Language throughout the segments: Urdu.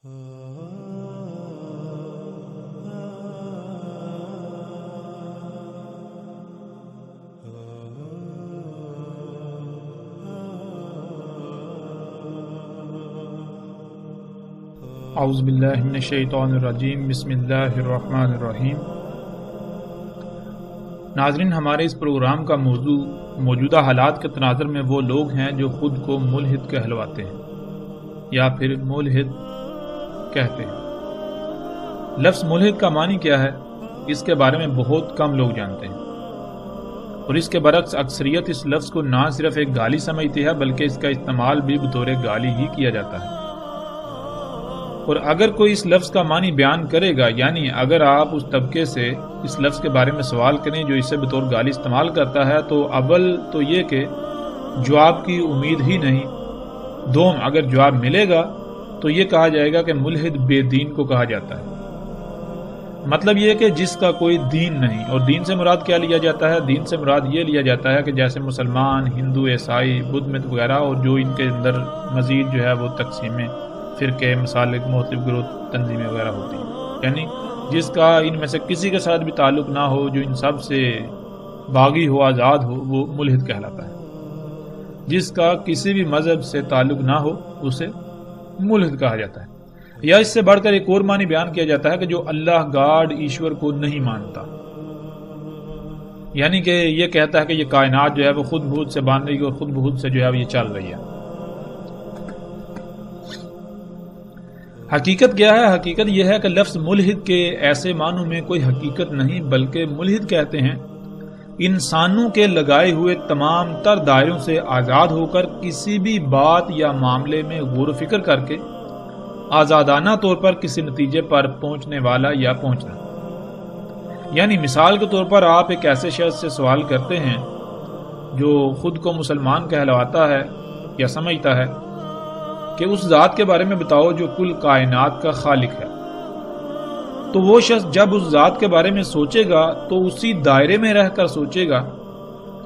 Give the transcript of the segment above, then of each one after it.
اعوذ باللہ من الشیطان الرجیم، بسم اللہ الرحمن الرحیم۔ ناظرین، ہمارے اس پروگرام کا موضوع موجودہ حالات کے تناظر میں وہ لوگ ہیں جو خود کو ملحد کہلواتے ہیں یا پھر ملحد کہتے ہیں۔ لفظ ملحد کا معنی کیا ہے، اس کے بارے میں بہت کم لوگ جانتے ہیں، اور اس کے برعکس اکثریت اس لفظ کو نہ صرف ایک گالی سمجھتی ہے بلکہ اس کا استعمال بھی بطور گالی ہی کیا جاتا ہے۔ اور اگر کوئی اس لفظ کا معنی بیان کرے گا، یعنی اگر آپ اس طبقے سے اس لفظ کے بارے میں سوال کریں جو اسے بطور گالی استعمال کرتا ہے، تو اول تو یہ کہ جواب کی امید ہی نہیں، دوم اگر جواب ملے گا تو یہ کہا جائے گا کہ ملحد بے دین کو کہا جاتا ہے۔ مطلب یہ کہ جس کا کوئی دین نہیں، اور دین سے مراد کیا لیا جاتا ہے؟ دین سے مراد یہ لیا جاتا ہے کہ جیسے مسلمان، ہندو، عیسائی، بدھ مت وغیرہ، اور جو ان کے اندر مزید جو ہے وہ تقسیمیں، فرقے، مسالک، مختلف گروہ، تنظیمیں وغیرہ ہوتی ہیں، یعنی جس کا ان میں سے کسی کے ساتھ بھی تعلق نہ ہو، جو ان سب سے باغی ہو، آزاد ہو، وہ ملحد کہلاتا ہے۔ جس کا کسی بھی مذہب سے تعلق نہ ہو اسے ملحد کہا جاتا ہے۔ یا اس سے بڑھ کر ایک اور معنی بیان کیا جاتا ہے کہ جو اللہ گاڈ ایشور کو نہیں مانتا، یعنی کہ یہ کہتا ہے کہ یہ کائنات جو ہے وہ خود بخود سے بان رہی ہے اور خود بخود سے جو ہے وہ یہ چل رہی ہے۔ حقیقت کیا ہے؟ حقیقت یہ ہے کہ لفظ ملحد کے ایسے معنوں میں کوئی حقیقت نہیں، بلکہ ملحد کہتے ہیں انسانوں کے لگائے ہوئے تمام تر دائروں سے آزاد ہو کر کسی بھی بات یا معاملے میں غور و فکر کر کے آزادانہ طور پر کسی نتیجے پر پہنچنے والا یا پہنچنا۔ یعنی مثال کے طور پر آپ ایک ایسے شخص سے سوال کرتے ہیں جو خود کو مسلمان کہلواتا ہے یا سمجھتا ہے کہ اس ذات کے بارے میں بتاؤ جو کل کائنات کا خالق ہے، تو وہ شخص جب اس ذات کے بارے میں سوچے گا تو اسی دائرے میں رہ کر سوچے گا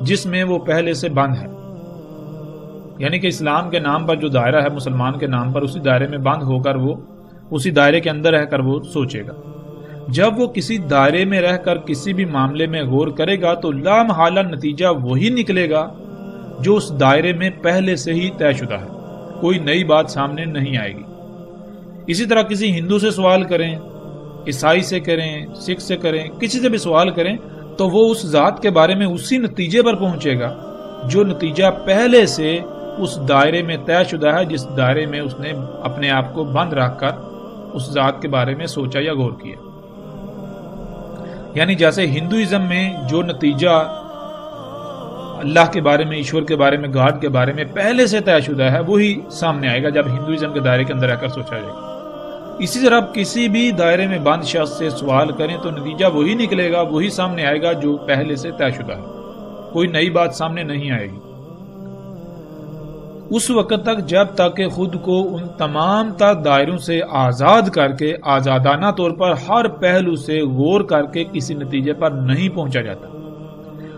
جس میں وہ پہلے سے بند ہے، یعنی کہ اسلام کے نام پر جو دائرہ ہے، مسلمان کے نام پر، اسی دائرے میں بند ہو کر وہ اسی دائرے کے اندر رہ کر وہ سوچے گا۔ جب وہ کسی دائرے میں رہ کر کسی بھی معاملے میں غور کرے گا تو لا محالہ نتیجہ وہی نکلے گا جو اس دائرے میں پہلے سے ہی طے شدہ ہے، کوئی نئی بات سامنے نہیں آئے گی۔ اسی طرح کسی ہندو سے سوال کریں، عیسائی سے کریں، سکھ سے کریں، کسی سے بھی سوال کریں تو وہ اس ذات کے بارے میں اسی نتیجے پر پہنچے گا جو نتیجہ پہلے سے اس دائرے میں طے شدہ ہے، جس دائرے میں اس نے اپنے آپ کو بند رکھ کر اس ذات کے بارے میں سوچا یا غور کیا۔ یعنی جیسے ہندوازم میں جو نتیجہ اللہ کے بارے میں، ایشور کے بارے میں، گاڈ کے بارے میں پہلے سے طے شدہ ہے، وہی سامنے آئے گا جب ہندوازم کے دائرے کے اندر رہ کر سوچا جائے گا۔ اسی طرح آپ کسی بھی دائرے میں بند شخص سے سوال کریں تو نتیجہ وہی نکلے گا، وہی سامنے آئے گا جو پہلے سے طے شدہ ہے، کوئی نئی بات سامنے نہیں آئے گی۔ اس وقت تک جب تک کہ خود کو ان تمام تر دائروں سے آزاد کر کے آزادانہ طور پر ہر پہلو سے غور کر کے کسی نتیجے پر نہیں پہنچا جاتا۔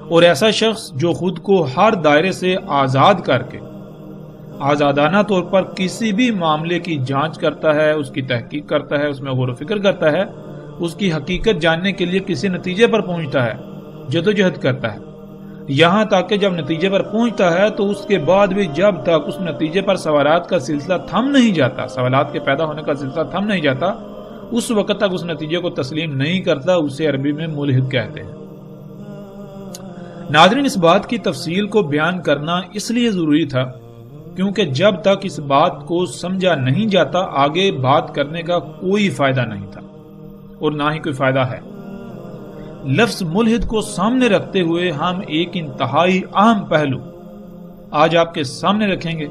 اور ایسا شخص جو خود کو ہر دائرے سے آزاد کر کے آزادانہ طور پر کسی بھی معاملے کی جانچ کرتا ہے، اس کی تحقیق کرتا ہے، اس میں غور و فکر کرتا ہے، اس کی حقیقت جاننے کے لیے کسی نتیجے پر پہنچتا ہے، جدوجہد کرتا ہے، یہاں تک کہ جب نتیجے پر پہنچتا ہے تو اس کے بعد بھی جب تک اس نتیجے پر سوالات کا سلسلہ تھم نہیں جاتا، سوالات کے پیدا ہونے کا سلسلہ تھم نہیں جاتا، اس وقت تک اس نتیجے کو تسلیم نہیں کرتا، اسے عربی میں ملحد کہتے ہیں۔ ناظرین، اس بات کی تفصیل کو بیان کرنا اس لیے ضروری تھا کیونکہ جب تک اس بات کو سمجھا نہیں جاتا آگے بات کرنے کا کوئی فائدہ نہیں تھا، اور نہ ہی کوئی فائدہ ہے۔ لفظ ملحد کو سامنے رکھتے ہوئے ہم ایک انتہائی اہم پہلو آج آپ کے سامنے رکھیں گے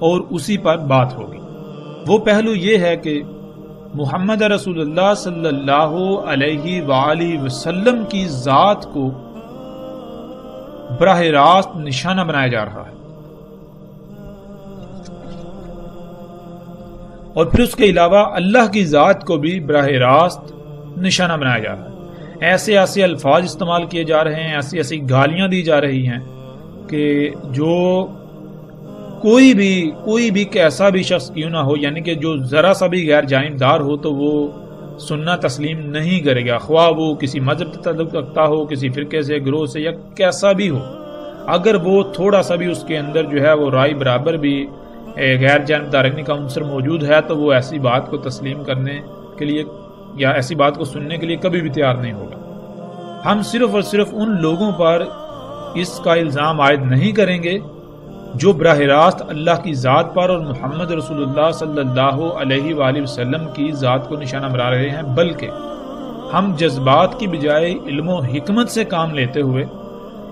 اور اسی پر بات ہوگی۔ وہ پہلو یہ ہے کہ محمد رسول اللہ صلی اللہ علیہ وآلہ وسلم کی ذات کو براہ راست نشانہ بنایا جا رہا ہے، اور پھر اس کے علاوہ اللہ کی ذات کو بھی براہ راست نشانہ بنایا جا رہا ہے۔ ایسے ایسے الفاظ استعمال کیے جا رہے ہیں، ایسی ایسی گالیاں دی جا رہی ہیں کہ جو کوئی بھی کیسا بھی شخص کیوں نہ ہو، یعنی کہ جو ذرا سا بھی غیر جانبدار ہو تو وہ سننا تسلیم نہیں کرے گا، خواہ وہ کسی مذہب سے تعلق رکھتا ہو، کسی فرقے سے، گروہ سے، یا کیسا بھی ہو۔ اگر وہ تھوڑا سا بھی اس کے اندر جو ہے وہ رائے برابر بھی غیر جانبداری کا عنصر موجود ہے تو وہ ایسی بات کو تسلیم کرنے کے لیے یا ایسی بات کو سننے کے لیے کبھی بھی تیار نہیں ہوگا۔ ہم صرف اور صرف ان لوگوں پر اس کا الزام عائد نہیں کریں گے جو براہ راست اللہ کی ذات پر اور محمد رسول اللہ صلی اللہ علیہ وآلہ وسلم کی ذات کو نشانہ بنا رہے ہیں، بلکہ ہم جذبات کی بجائے علم و حکمت سے کام لیتے ہوئے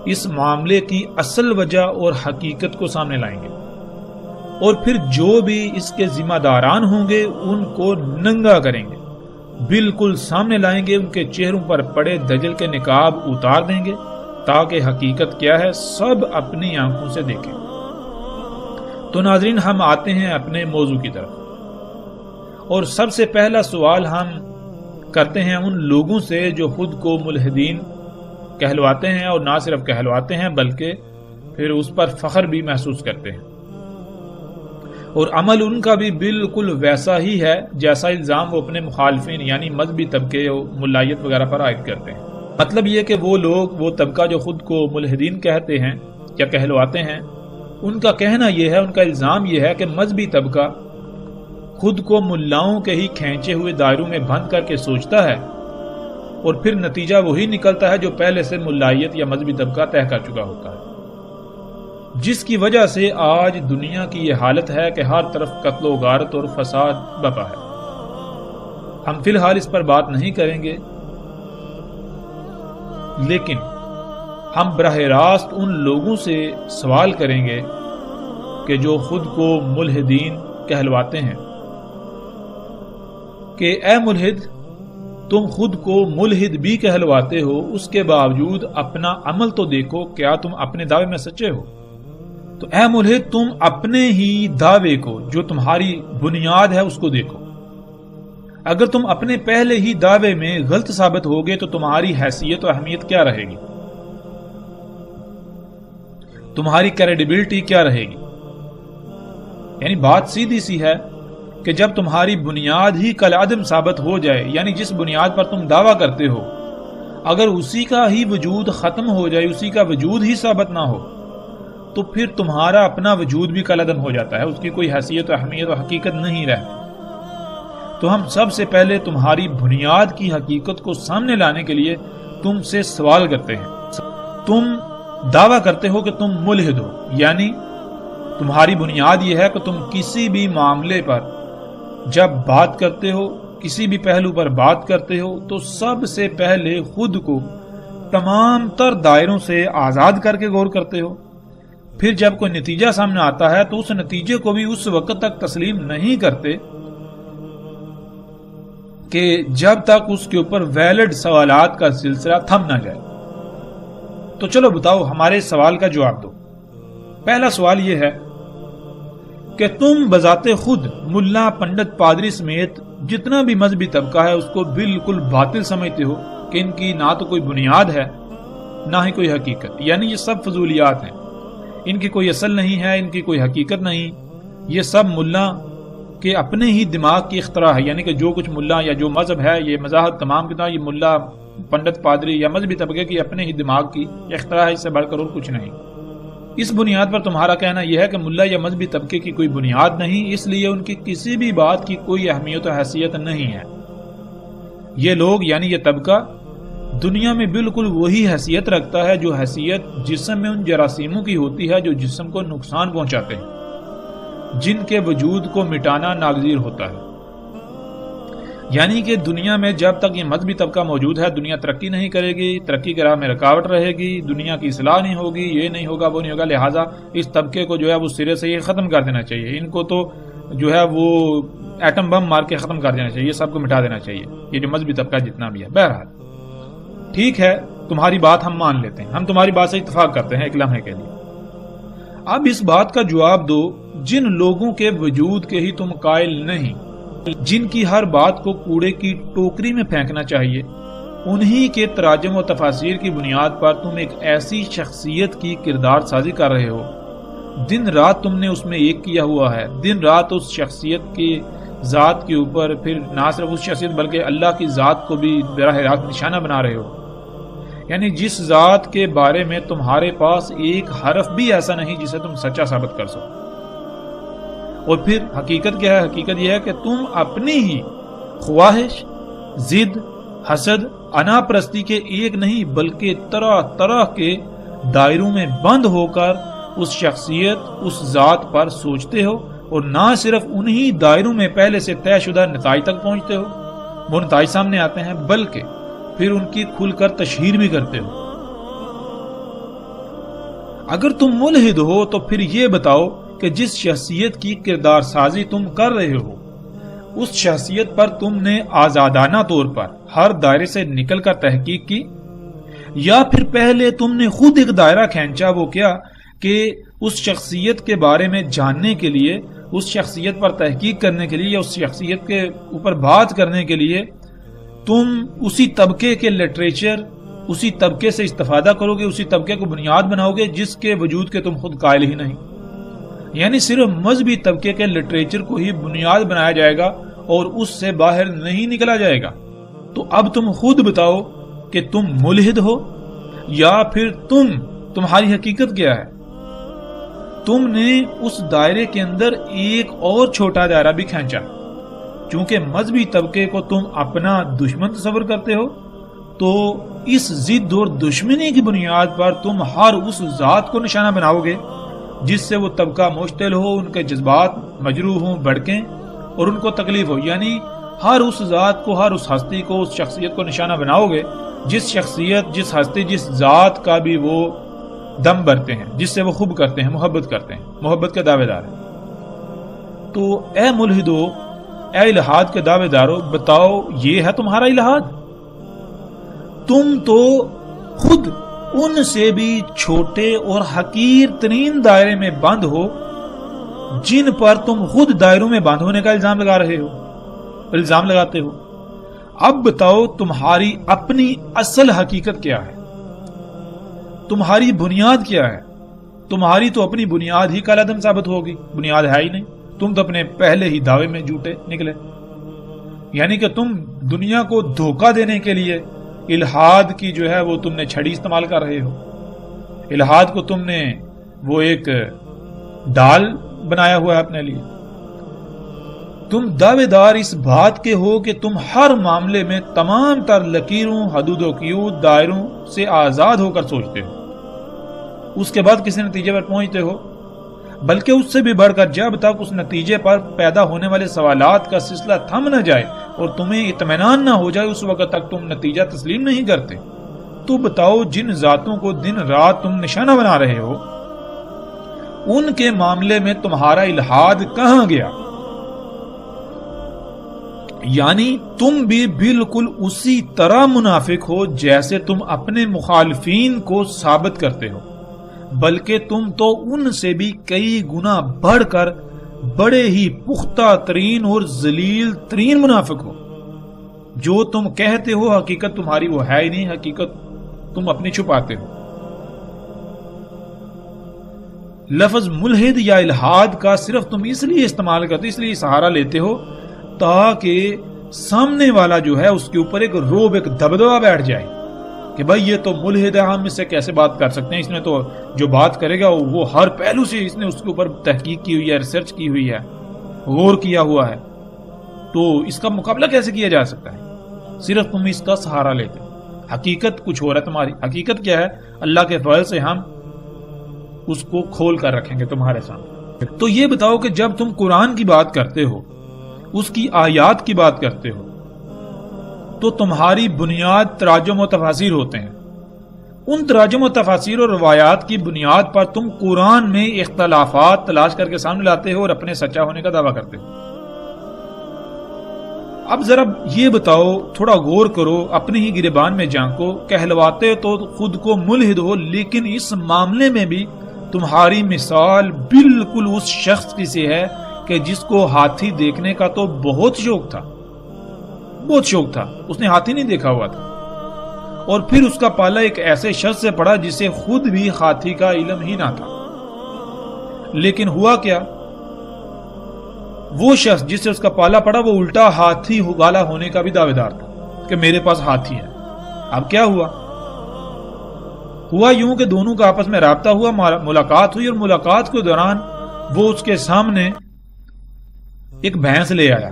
اس معاملے کی اصل وجہ اور حقیقت کو سامنے لائیں گے، اور پھر جو بھی اس کے ذمہ داران ہوں گے ان کو ننگا کریں گے، بالکل سامنے لائیں گے، ان کے چہروں پر پڑے دجل کے نقاب اتار دیں گے تاکہ حقیقت کیا ہے سب اپنی آنکھوں سے دیکھیں۔ تو ناظرین، ہم آتے ہیں اپنے موضوع کی طرف، اور سب سے پہلا سوال ہم کرتے ہیں ان لوگوں سے جو خود کو ملحدین کہلواتے ہیں، اور نہ صرف کہلواتے ہیں بلکہ پھر اس پر فخر بھی محسوس کرتے ہیں، اور عمل ان کا بھی بالکل ویسا ہی ہے جیسا الزام وہ اپنے مخالفین یعنی مذہبی طبقے اور ملائیت وغیرہ پر عائد کرتے ہیں۔ مطلب یہ کہ وہ لوگ، وہ طبقہ جو خود کو ملحدین کہتے ہیں یا کہلواتے ہیں، ان کا کہنا یہ ہے، ان کا الزام یہ ہے کہ مذہبی طبقہ خود کو ملاؤں کے ہی کھینچے ہوئے دائروں میں بند کر کے سوچتا ہے، اور پھر نتیجہ وہی نکلتا ہے جو پہلے سے ملائیت یا مذہبی طبقہ طے کر چکا ہوتا ہے، جس کی وجہ سے آج دنیا کی یہ حالت ہے کہ ہر طرف قتل و غارت اور فساد بپا ہے۔ ہم فی الحال اس پر بات نہیں کریں گے، لیکن ہم براہ راست ان لوگوں سے سوال کریں گے کہ جو خود کو ملحدین کہلواتے ہیں کہ اے ملحد، تم خود کو ملحد بھی کہلواتے ہو، اس کے باوجود اپنا عمل تو دیکھو، کیا تم اپنے دعوے میں سچے ہو؟ تو اے ملحد، تم اپنے ہی دعوے کو جو تمہاری بنیاد ہے اس کو دیکھو۔ اگر تم اپنے پہلے ہی دعوے میں غلط ثابت ہوگے تو تمہاری حیثیت و اہمیت کیا رہے گی؟ تمہاری کریڈیبلٹی کیا رہے گی؟ یعنی بات سیدھی سی ہے کہ جب تمہاری بنیاد ہی کالعدم ثابت ہو جائے، یعنی جس بنیاد پر تم دعویٰ کرتے ہو اگر اسی کا ہی وجود ختم ہو جائے، اسی کا وجود ہی ثابت نہ ہو، تو پھر تمہارا اپنا وجود بھی کالعدم ہو جاتا ہے، اس کی کوئی حیثیت و اہمیت و حقیقت نہیں رہتی۔ تو ہم سب سے پہلے تمہاری بنیاد کی حقیقت کو سامنے لانے کے لیے تم سے سوال کرتے ہیں۔ تم دعویٰ کرتے ہو کہ تم ملحد ہو، یعنی تمہاری بنیاد یہ ہے کہ تم کسی بھی معاملے پر جب بات کرتے ہو، کسی بھی پہلو پر بات کرتے ہو، تو سب سے پہلے خود کو تمام تر دائروں سے آزاد کر کے غور کرتے ہو، پھر جب کوئی نتیجہ سامنے آتا ہے تو اس نتیجے کو بھی اس وقت تک تسلیم نہیں کرتے کہ جب تک اس کے اوپر ویلڈ سوالات کا سلسلہ تھم نہ جائے۔ تو چلو بتاؤ، ہمارے سوال کا جواب دو۔ پہلا سوال یہ ہے کہ تم بذات خود ملا، پنڈت، پادری سمیت جتنا بھی مذہبی طبقہ ہے اس کو بالکل باطل سمجھتے ہو کہ ان کی نہ تو کوئی بنیاد ہے نہ ہی کوئی حقیقت، یعنی یہ سب فضولیات ہیں، ان کی کوئی اصل نہیں ہے، ان کی کوئی حقیقت نہیں، یہ سب ملا کے اپنے ہی دماغ کی اختراع ہے، یعنی کہ جو کچھ ملا یا جو مذہب ہے، یہ مذاہب تمام کتنا یہ ملا، پنڈت، پادری یا مذہبی طبقے کی اپنے ہی دماغ کی اختراع ہے، اس سے بڑھ کر اور کچھ نہیں۔ اس بنیاد پر تمہارا کہنا یہ ہے کہ ملا یا مذہبی طبقے کی کوئی بنیاد نہیں، اس لیے ان کی کسی بھی بات کی کوئی اہمیت و حیثیت نہیں ہے۔ یہ لوگ یعنی یہ طبقہ دنیا میں بالکل وہی حیثیت رکھتا ہے جو حیثیت جسم میں ان جراثیموں کی ہوتی ہے جو جسم کو نقصان پہنچاتے ہیں، جن کے وجود کو مٹانا ناگزیر ہوتا ہے۔ یعنی کہ دنیا میں جب تک یہ مذہبی طبقہ موجود ہے دنیا ترقی نہیں کرے گی، ترقی کی راہ میں رکاوٹ رہے گی، دنیا کی اصلاح نہیں ہوگی، یہ نہیں ہوگا، وہ نہیں ہوگا، لہٰذا اس طبقے کو جو ہے وہ سرے سے یہ ختم کر دینا چاہیے، ان کو تو جو ہے وہ ایٹم بم مار کے ختم کر دینا چاہیے، سب کو مٹا دینا چاہیے، یہ جو مذہبی طبقہ جتنا بھی ہے۔ بہرحال ٹھیک ہے، تمہاری بات ہم مان لیتے ہیں، ہم تمہاری بات سے اتفاق کرتے ہیں ایک لمحے کے لیے۔ اب اس بات کا جواب دو جن لوگوں کے وجود کے ہی تم قائل نہیں، جن کی ہر بات کو کوڑے کی ٹوکری میں پھینکنا چاہیے، انہی کے تراجم و تفاسیر کی بنیاد پر تم ایک ایسی شخصیت کی کردار سازی کر رہے ہو دن رات تم نے اس میں ایک کیا ہوا ہے، دن رات اس شخصیت کی ذات کے اوپر، پھر نہ صرف اس شخصیت بلکہ اللہ کی ذات کو بھی براہ راست نشانہ بنا رہے ہو، یعنی جس ذات کے بارے میں تمہارے پاس ایک حرف بھی ایسا نہیں جسے تم سچا ثابت کر سکو۔ اور پھر حقیقت کیا ہے؟ حقیقت یہ ہے کہ تم اپنی ہی خواہش، ضد، حسد، انا پرستی کے ایک نہیں بلکہ طرح طرح کے دائروں میں بند ہو کر اس شخصیت، اس ذات پر سوچتے ہو، اور نہ صرف انہی دائروں میں پہلے سے طے شدہ نتائج تک پہنچتے ہو، وہ نتائج سامنے آتے ہیں، بلکہ پھر ان کی کھل کر تشہیر بھی کرتے ہو۔ اگر تم ملحد ہو تو پھر یہ بتاؤ کہ جس شخصیت کی کردار سازی تم کر رہے ہو، اس شخصیت پر تم نے آزادانہ طور پر ہر دائرے سے نکل کر تحقیق کی، یا پھر پہلے تم نے خود ایک دائرہ کھینچا، وہ کیا کہ اس شخصیت کے بارے میں جاننے کے لیے، اس شخصیت پر تحقیق کرنے کے لیے، یا اس شخصیت کے اوپر بات کرنے کے لیے تم اسی طبقے کے لٹریچر، اسی طبقے سے استفادہ کرو گے، اسی طبقے کو بنیاد بناؤ گے جس کے وجود کے تم خود قائل ہی نہیں، یعنی صرف مذہبی طبقے کے لٹریچر کو ہی بنیاد بنایا جائے گا اور اس سے باہر نہیں نکلا جائے گا۔ تو اب تم خود بتاؤ کہ تم ملحد ہو یا پھر تمہاری حقیقت کیا ہے؟ تم نے اس دائرے کے اندر ایک اور چھوٹا دائرہ بھی کھینچا، چونکہ مذہبی طبقے کو تم اپنا دشمن تصور کرتے ہو، تو اس ضد اور دشمنی کی بنیاد پر تم ہر اس ذات کو نشانہ بناؤ گے جس سے وہ طبقہ مشتعل ہو، ان کے جذبات مجروح ہوں، بھڑکیں اور ان کو تکلیف ہو، یعنی ہر اس ذات کو، ہر اس ہستی کو، اس شخصیت کو نشانہ بناؤ گے جس شخصیت، جس ہستی، جس ذات کا بھی وہ دم بھرتے ہیں، جس سے وہ خوب کرتے ہیں، محبت کرتے ہیں، محبت کے دعوے دار ہیں۔ تو اے ملحدو، اے الہاد کے دعوے دارو، بتاؤ یہ ہے تمہارا الہاد؟ تم تو خود ان سے بھی چھوٹے اور حقیر ترین دائرے میں بند ہو جن پر تم خود دائروں میں بند ہونے کا الزام لگا رہے ہو، الزام لگاتے ہو۔ اب بتاؤ تمہاری اپنی اصل حقیقت کیا ہے؟ تمہاری بنیاد کیا ہے؟ تمہاری تو اپنی بنیاد ہی کالعدم ثابت ہوگی، بنیاد ہے ہی نہیں، تم تو اپنے پہلے ہی دعوے میں جھوٹے نکلے، یعنی کہ تم دنیا کو دھوکہ دینے کے لیے الہاد کی جو ہے وہ تم نے چھڑی استعمال کر رہے ہو، الہاد کو تم نے وہ ایک ڈال بنایا ہوا ہے اپنے لیے۔ تم دعوے دار اس بات کے ہو کہ تم ہر معاملے میں تمام تر لکیروں، حدود و قیود، دائروں سے آزاد ہو کر سوچتے ہو، اس کے بعد کسی نتیجے پر پہنچتے ہو، بلکہ اس سے بھی بڑھ کر جب تک اس نتیجے پر پیدا ہونے والے سوالات کا سلسلہ تھم نہ جائے اور تمہیں اطمینان نہ ہو جائے، اس وقت تک تم نتیجہ تسلیم نہیں کرتے۔ تو بتاؤ جن ذاتوں کو دن رات تم نشانہ بنا رہے ہو، ان کے معاملے میں تمہارا الہاد کہاں گیا؟ یعنی تم بھی بالکل اسی طرح منافق ہو جیسے تم اپنے مخالفین کو ثابت کرتے ہو، بلکہ تم تو ان سے بھی کئی گنا بڑھ کر بڑے ہی پختہ ترین اور ذلیل ترین منافق ہو۔ جو تم کہتے ہو حقیقت تمہاری وہ ہے ہی نہیں، حقیقت تم اپنی چھپاتے ہو۔ لفظ ملحد یا الہاد کا صرف تم اس لیے استعمال کرتے، اس لیے سہارا لیتے ہو تاکہ سامنے والا جو ہے اس کے اوپر ایک روب، ایک دبدبہ بیٹھ جائے کہ بھائی یہ تو ملحد ہے، ہم اس سے کیسے بات کر سکتے ہیں، اس نے تو جو بات کرے گا وہ ہر پہلو سے اس نے اس کے اوپر تحقیق کی ہوئی ہے، ریسرچ کی ہوئی ہے، غور کیا ہوا ہے، تو اس کا مقابلہ کیسے کیا جا سکتا ہے؟ صرف تم اس کا سہارا لیتے ہو، حقیقت کچھ اور ہے تمہاری۔ حقیقت کیا ہے؟ اللہ کے فضل سے ہم اس کو کھول کر رکھیں گے تمہارے سامنے۔ تو یہ بتاؤ کہ جب تم قرآن کی بات کرتے ہو، اس کی آیات کی بات کرتے ہو، تو تمہاری بنیاد تراجم و تفاسیر ہوتے ہیں۔ ان تراجم و تفاسیر اور روایات کی بنیاد پر تم قرآن میں اختلافات تلاش کر کے سامنے لاتے ہو اور اپنے سچا ہونے کا دعویٰ کرتے ہو۔ اب ذرا یہ بتاؤ، تھوڑا غور کرو، اپنے ہی گریبان میں جھانکو، کہلواتے تو خود کو ملحد ہو، لیکن اس معاملے میں بھی تمہاری مثال بالکل اس شخص کی سی ہے کہ جس کو ہاتھی دیکھنے کا تو بہت شوق تھا، بہت شوق تھا، اس نے ہاتھی نہیں دیکھا ہوا تھا، اور پھر اس کا پالا ایک ایسے شخص سے پڑا جسے خود بھی ہاتھی کا علم ہی نہ تھا، لیکن ہوا کیا؟ وہ شخص جس سے اس کا پالا پڑا وہ الٹا ہاتھی والا ہونے کا بھی دعوے دار تھا کہ میرے پاس ہاتھی ہے۔ اب کیا ہوا یوں کہ دونوں کا آپس میں رابطہ ہوا، ملاقات ہوئی، اور ملاقات کے دوران وہ اس کے سامنے ایک بھینس لے آیا،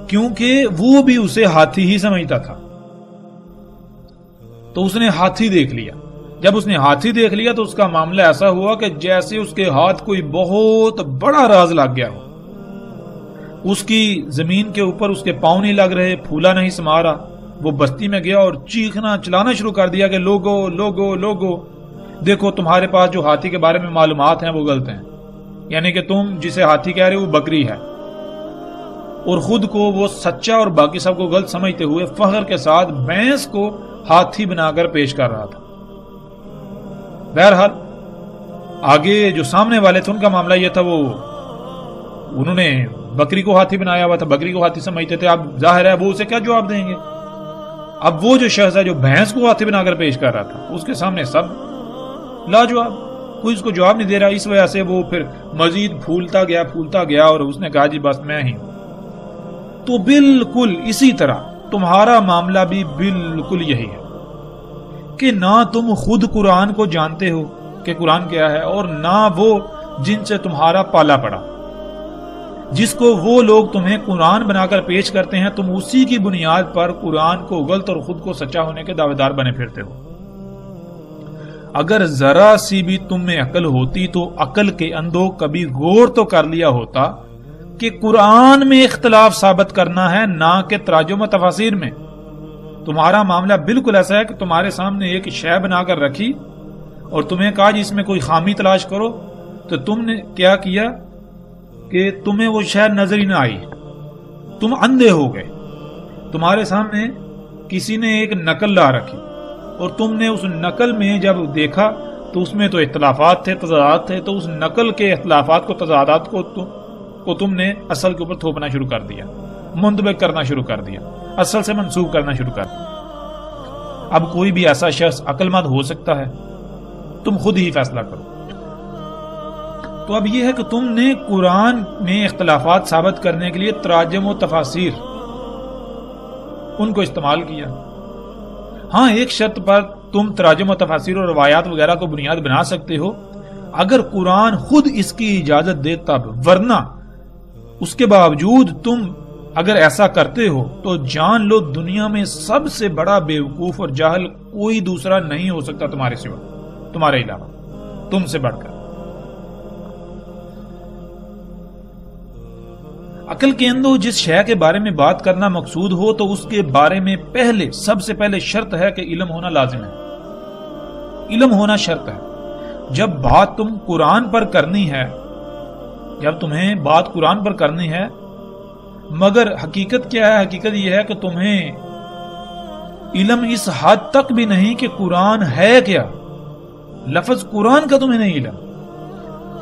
کیونکہ وہ بھی اسے ہاتھی ہی سمجھتا تھا۔ تو اس نے ہاتھی دیکھ لیا۔ جب اس نے ہاتھی دیکھ لیا تو اس کا معاملہ ایسا ہوا کہ جیسے اس کے ہاتھ کوئی بہت بڑا راز لگ گیا ہو۔ اس کی زمین کے اوپر اس کے پاؤں نہیں لگ رہے، پھولا نہیں سما رہا۔ وہ بستی میں گیا اور چیخنا چلانا شروع کر دیا کہ لوگو لوگو لوگو، دیکھو تمہارے پاس جو ہاتھی کے بارے میں معلومات ہیں وہ غلط ہیں، یعنی کہ تم جسے ہاتھی کہہ رہے ہو وہ بکری ہے، اور خود کو وہ سچا اور باقی سب کو غلط سمجھتے ہوئے فخر کے ساتھ بھینس کو ہاتھی بنا کر پیش کر رہا تھا۔ بہرحال آگے جو سامنے والے تھے ان کا معاملہ یہ تھا، وہ انہوں نے بکری کو ہاتھی بنایا ہوا تھا، بکری کو ہاتھی سمجھتے تھے۔ اب ظاہر ہے وہ اسے کیا جواب دیں گے؟ اب وہ جو شخص ہے جو بھینس کو ہاتھی بنا کر پیش کر رہا تھا اس کے سامنے سب لاجواب، کوئی اس کو جواب نہیں دے رہا۔ اس وجہ سے وہ پھر مزید پھولتا گیا اور اس نے کہا جی بس میں ہی ہوں۔ تو بالکل اسی طرح تمہارا معاملہ بھی بالکل یہی ہے کہ نہ تم خود قرآن کو جانتے ہو کہ قرآن کیا ہے، اور نہ وہ جن سے تمہارا پالا پڑا، جس کو وہ لوگ تمہیں قرآن بنا کر پیش کرتے ہیں، تم اسی کی بنیاد پر قرآن کو غلط اور خود کو سچا ہونے کے دعوے دار بنے پھرتے ہو۔ اگر ذرا سی بھی تم میں عقل ہوتی تو عقل کے اندھوں کبھی غور تو کر لیا ہوتا کہ قرآن میں اختلاف ثابت کرنا ہے، نہ کہ تراجم و تفاسیر میں۔ تمہارا معاملہ بالکل ایسا ہے کہ تمہارے سامنے ایک شے بنا کر رکھی اور تمہیں کہا جی اس میں کوئی خامی تلاش کرو، تو تم نے کیا کیا کہ تمہیں وہ شے نظر ہی نہ آئی، تم اندھے ہو گئے۔ تمہارے سامنے کسی نے ایک نقل لا رکھی اور تم نے اس نقل میں جب دیکھا تو اس میں تو اختلافات تھے، تضادات تھے، تو اس نقل کے اختلافات کو، تضادات کو تم نے اصل کے اوپر تھوپنا شروع کر دیا، منطبق کرنا شروع کر دیا، اصل سے منسوب کرنا شروع کر دیا۔ اب کوئی بھی ایسا شخص عقل مند ہو سکتا ہے؟ تم خود ہی فیصلہ کرو۔ تو اب یہ ہے کہ تم نے قرآن میں اختلافات ثابت کرنے کے لیے تراجم و تفاسیر ان کو استعمال کیا۔ ہاں ایک شرط پر تم تراجم و تفاسیر اور روایات وغیرہ کو بنیاد بنا سکتے ہو اگر قرآن خود اس کی اجازت دے تب، ورنہ اس کے باوجود تم اگر ایسا کرتے ہو تو جان لو دنیا میں سب سے بڑا بیوقوف اور جاہل کوئی دوسرا نہیں ہو سکتا تمہارے سوا، تمہارے علاوہ، تم سے بڑھ کر۔ عقل کے اندر جس شے کے بارے میں بات کرنا مقصود ہو تو اس کے بارے میں سب سے پہلے شرط ہے کہ علم ہونا لازم ہے، علم ہونا شرط ہے۔ جب بات تم قرآن پر کرنی ہے، جب تمہیں بات قرآن پر کرنی ہے، مگر حقیقت کیا ہے؟ حقیقت یہ ہے کہ تمہیں علم اس حد تک بھی نہیں کہ قرآن ہے کیا، لفظ قرآن کا تمہیں نہیں علم،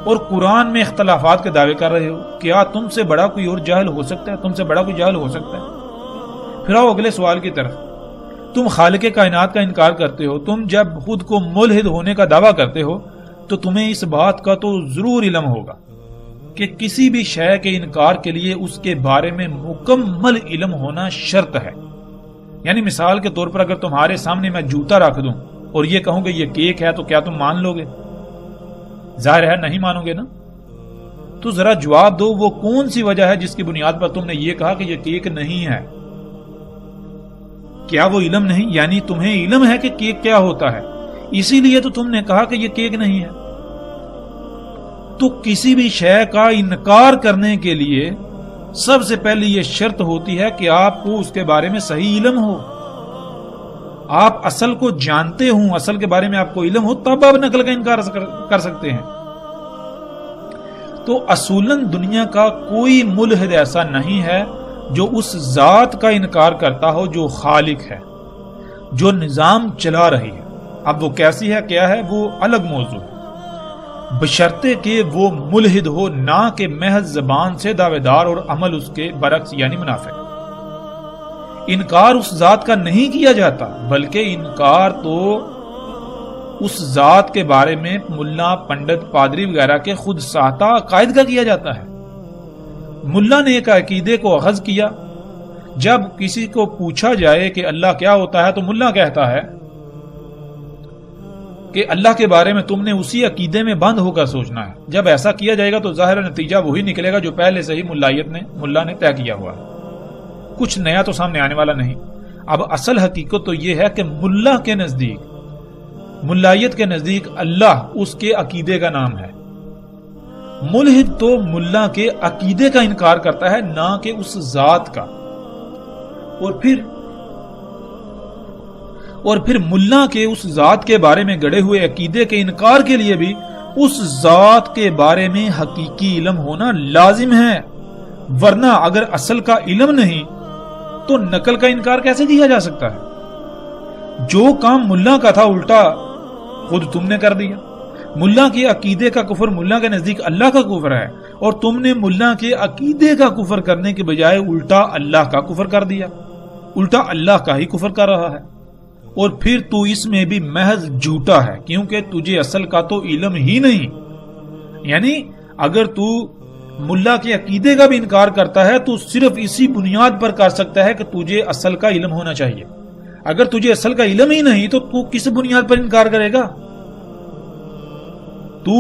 اور قرآن میں اختلافات کے دعوے کر رہے ہو۔ کیا تم سے بڑا کوئی اور جاہل ہو سکتا ہے؟ تم سے بڑا کوئی جاہل ہو سکتا ہے؟ پھر آؤ اگلے سوال کی طرف۔ تم خالق کائنات کا انکار کرتے ہو، تم جب خود کو ملحد ہونے کا دعویٰ کرتے ہو تو تمہیں اس بات کا تو ضرور علم ہوگا کہ کسی بھی شے کے انکار کے لیے اس کے بارے میں مکمل علم ہونا شرط ہے۔ یعنی مثال کے طور پر اگر تمہارے سامنے میں جوتا رکھ دوں اور یہ کہوں کہ یہ کیک ہے تو کیا تم مان لو گے؟ ظاہر ہے نہیں مانو گے نا۔ تو ذرا جواب دو وہ کون سی وجہ ہے جس کی بنیاد پر تم نے یہ کہا کہ یہ کیک نہیں ہے؟ کیا وہ علم نہیں؟ یعنی تمہیں علم ہے کہ کیک کیا ہوتا ہے، اسی لیے تو تم نے کہا کہ یہ کیک نہیں ہے۔ تو کسی بھی شے کا انکار کرنے کے لیے سب سے پہلے یہ شرط ہوتی ہے کہ آپ کو اس کے بارے میں صحیح علم ہو، آپ اصل کو جانتے ہوں، اصل کے بارے میں آپ کو علم ہو، تب آپ نقل کا انکار کر سکتے ہیں۔ تو اصولاً دنیا کا کوئی ملحد ایسا نہیں ہے جو اس ذات کا انکار کرتا ہو جو خالق ہے، جو نظام چلا رہی ہے۔ اب وہ کیسی ہے، کیا ہے، وہ الگ موضوع ہے، بشرطے کہ وہ ملحد ہو، نہ کہ محض زبان سے دعوے دار اور عمل اس کے برعکس یعنی منافق۔ انکار اس ذات کا نہیں کیا جاتا، بلکہ انکار تو اس ذات کے بارے میں ملا، پنڈت، پادری وغیرہ کے خود ساختہ عقائد کا کیا جاتا ہے۔ ملا نے ایک عقیدے کو اخذ کیا، جب کسی کو پوچھا جائے کہ اللہ کیا ہوتا ہے تو ملا کہتا ہے کہ اللہ کے بارے میں تم نے اسی عقیدے میں بند ہو کر سوچنا ہے۔ جب ایسا کیا جائے گا تو ظاہر نتیجہ وہی نکلے گا جو پہلے سے ہی ملا نے طے کیا ہوا ہے، کچھ نیا تو سامنے آنے والا نہیں۔ اب اصل حقیقت تو یہ ہے کہ ملا کے نزدیک، ملائیت کے نزدیک اللہ اس کے عقیدے کا نام ہے۔ ملحد تو ملا کے عقیدے کا انکار کرتا ہے، نہ کہ اس ذات کا۔ اور پھر ملا کے اس ذات کے بارے میں گڑے ہوئے عقیدے کے انکار کے لیے بھی اس ذات کے بارے میں حقیقی علم ہونا لازم ہے، ورنہ اگر اصل کا علم نہیں تو نقل کا انکار کیسے کیا جا سکتا ہے؟ جو کام ملا کا تھا الٹا خود تم نے کر دیا۔ ملا کے عقیدے کا کفر ملا کے نزدیک اللہ کا کفر ہے، اور تم نے ملا کے عقیدے کا کفر کرنے کے بجائے الٹا اللہ کا کفر کر دیا، الٹا اللہ کا ہی کفر کر رہا ہے۔ اور پھر تو اس میں بھی محض جھوٹا ہے، کیونکہ تجھے اصل کا تو علم ہی نہیں۔ یعنی اگر تو ملا کے عقیدے کا بھی انکار کرتا ہے تو صرف اسی بنیاد پر کر سکتا ہے کہ تجھے اصل کا علم ہونا چاہیے۔ اگر تجھے اصل کا علم ہی نہیں تو کس بنیاد پر انکار کرے گا؟ تو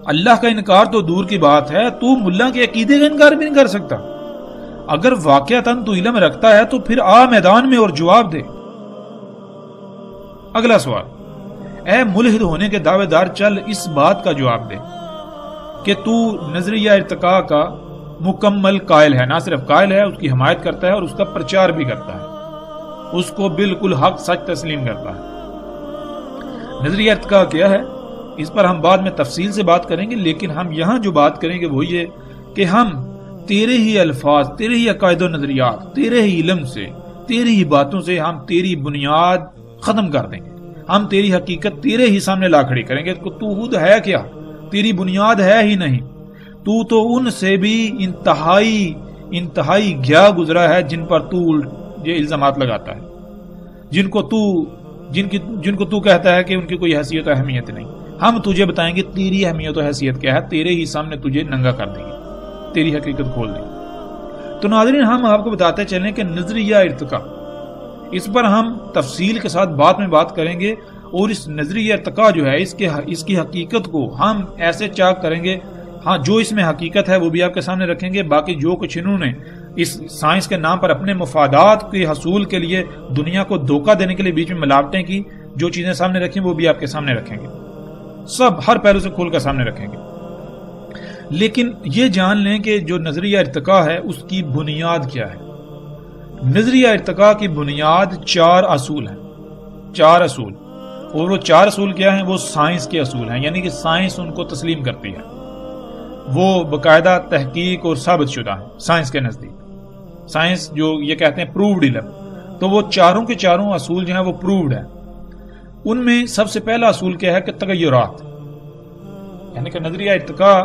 اللہ کا انکار تو دور کی بات ہے، تو ملا کے عقیدے کا انکار بھی نہیں کر سکتا۔ اگر واقعتاً تو علم رکھتا ہے تو پھر آ میدان میں اور جواب دے۔ اگلا سوال، اے ملحد ہونے کے دعوے دار، چل اس بات کا جواب دے کہ تو نظریہ ارتقاء کا مکمل قائل ہے، نہ صرف قائل ہے، اس کی حمایت کرتا ہے اور اس کا پرچار بھی کرتا ہے، اس کو بالکل حق سچ تسلیم کرتا ہے۔ نظریہ ارتقاء کیا ہے اس پر ہم بعد میں تفصیل سے بات کریں گے، لیکن ہم یہاں جو بات کریں گے وہ یہ کہ ہم تیرے ہی الفاظ، تیرے ہی عقائد و نظریات، تیرے ہی علم سے، تیری ہی باتوں سے ہم تیری بنیاد ختم کر دیں گے۔ ہم تیری حقیقت تیرے ہی سامنے لا کھڑی کریں گے۔ تو خود ہے کیا؟ تیری بنیاد ہے ہی نہیں۔ تو ان سے بھی انتہائی گیا گزرا ہے جن پر تو یہ الزامات لگاتا ہے، جن کو تو کہتا ہے کہ ان کی کوئی حیثیت و اہمیت نہیں۔ ہم تجھے بتائیں گے تیری اہمیت و حیثیت کیا ہے، تیرے ہی سامنے تجھے ننگا کر دیں گے، تیری حقیقت کھول دیں گے۔ تو ناظرین، ہم آپ کو بتاتے چلیں کہ نظریہ ارتقاء، اس پر ہم تفصیل کے ساتھ بعد میں بات کریں گے، اور اس نظریہ ارتقاء جو ہے اس کی حقیقت کو ہم ایسے چاک کریں گے، ہاں جو اس میں حقیقت ہے وہ بھی آپ کے سامنے رکھیں گے، باقی جو کچھ انہوں نے اس سائنس کے نام پر اپنے مفادات کے حصول کے لیے دنیا کو دھوکہ دینے کے لیے بیچ میں ملاوٹیں کی، جو چیزیں سامنے رکھیں وہ بھی آپ کے سامنے رکھیں گے، سب ہر پہلو سے کھول کر سامنے رکھیں گے۔ لیکن یہ جان لیں کہ جو نظریہ ارتقاء ہے اس کی بنیاد کیا ہے۔ نظریہ ارتقاء کی بنیاد 4 اصول ہیں، 4 اصول، اور وہ 4 اصول کیا ہیں؟ وہ سائنس کے اصول ہیں، یعنی کہ سائنس ان کو تسلیم کرتی ہے، وہ باقاعدہ تحقیق اور ثابت شدہ ہیں سائنس کے نزدیک۔ سائنس جو یہ کہتے ہیں پرووڈ علم، تو وہ چاروں کے چاروں اصول جو ہیں وہ پرووڈ ہیں۔ ان میں سب سے پہلا اصول کیا ہے کہ تغیرات، یعنی کہ نظریہ ارتقاء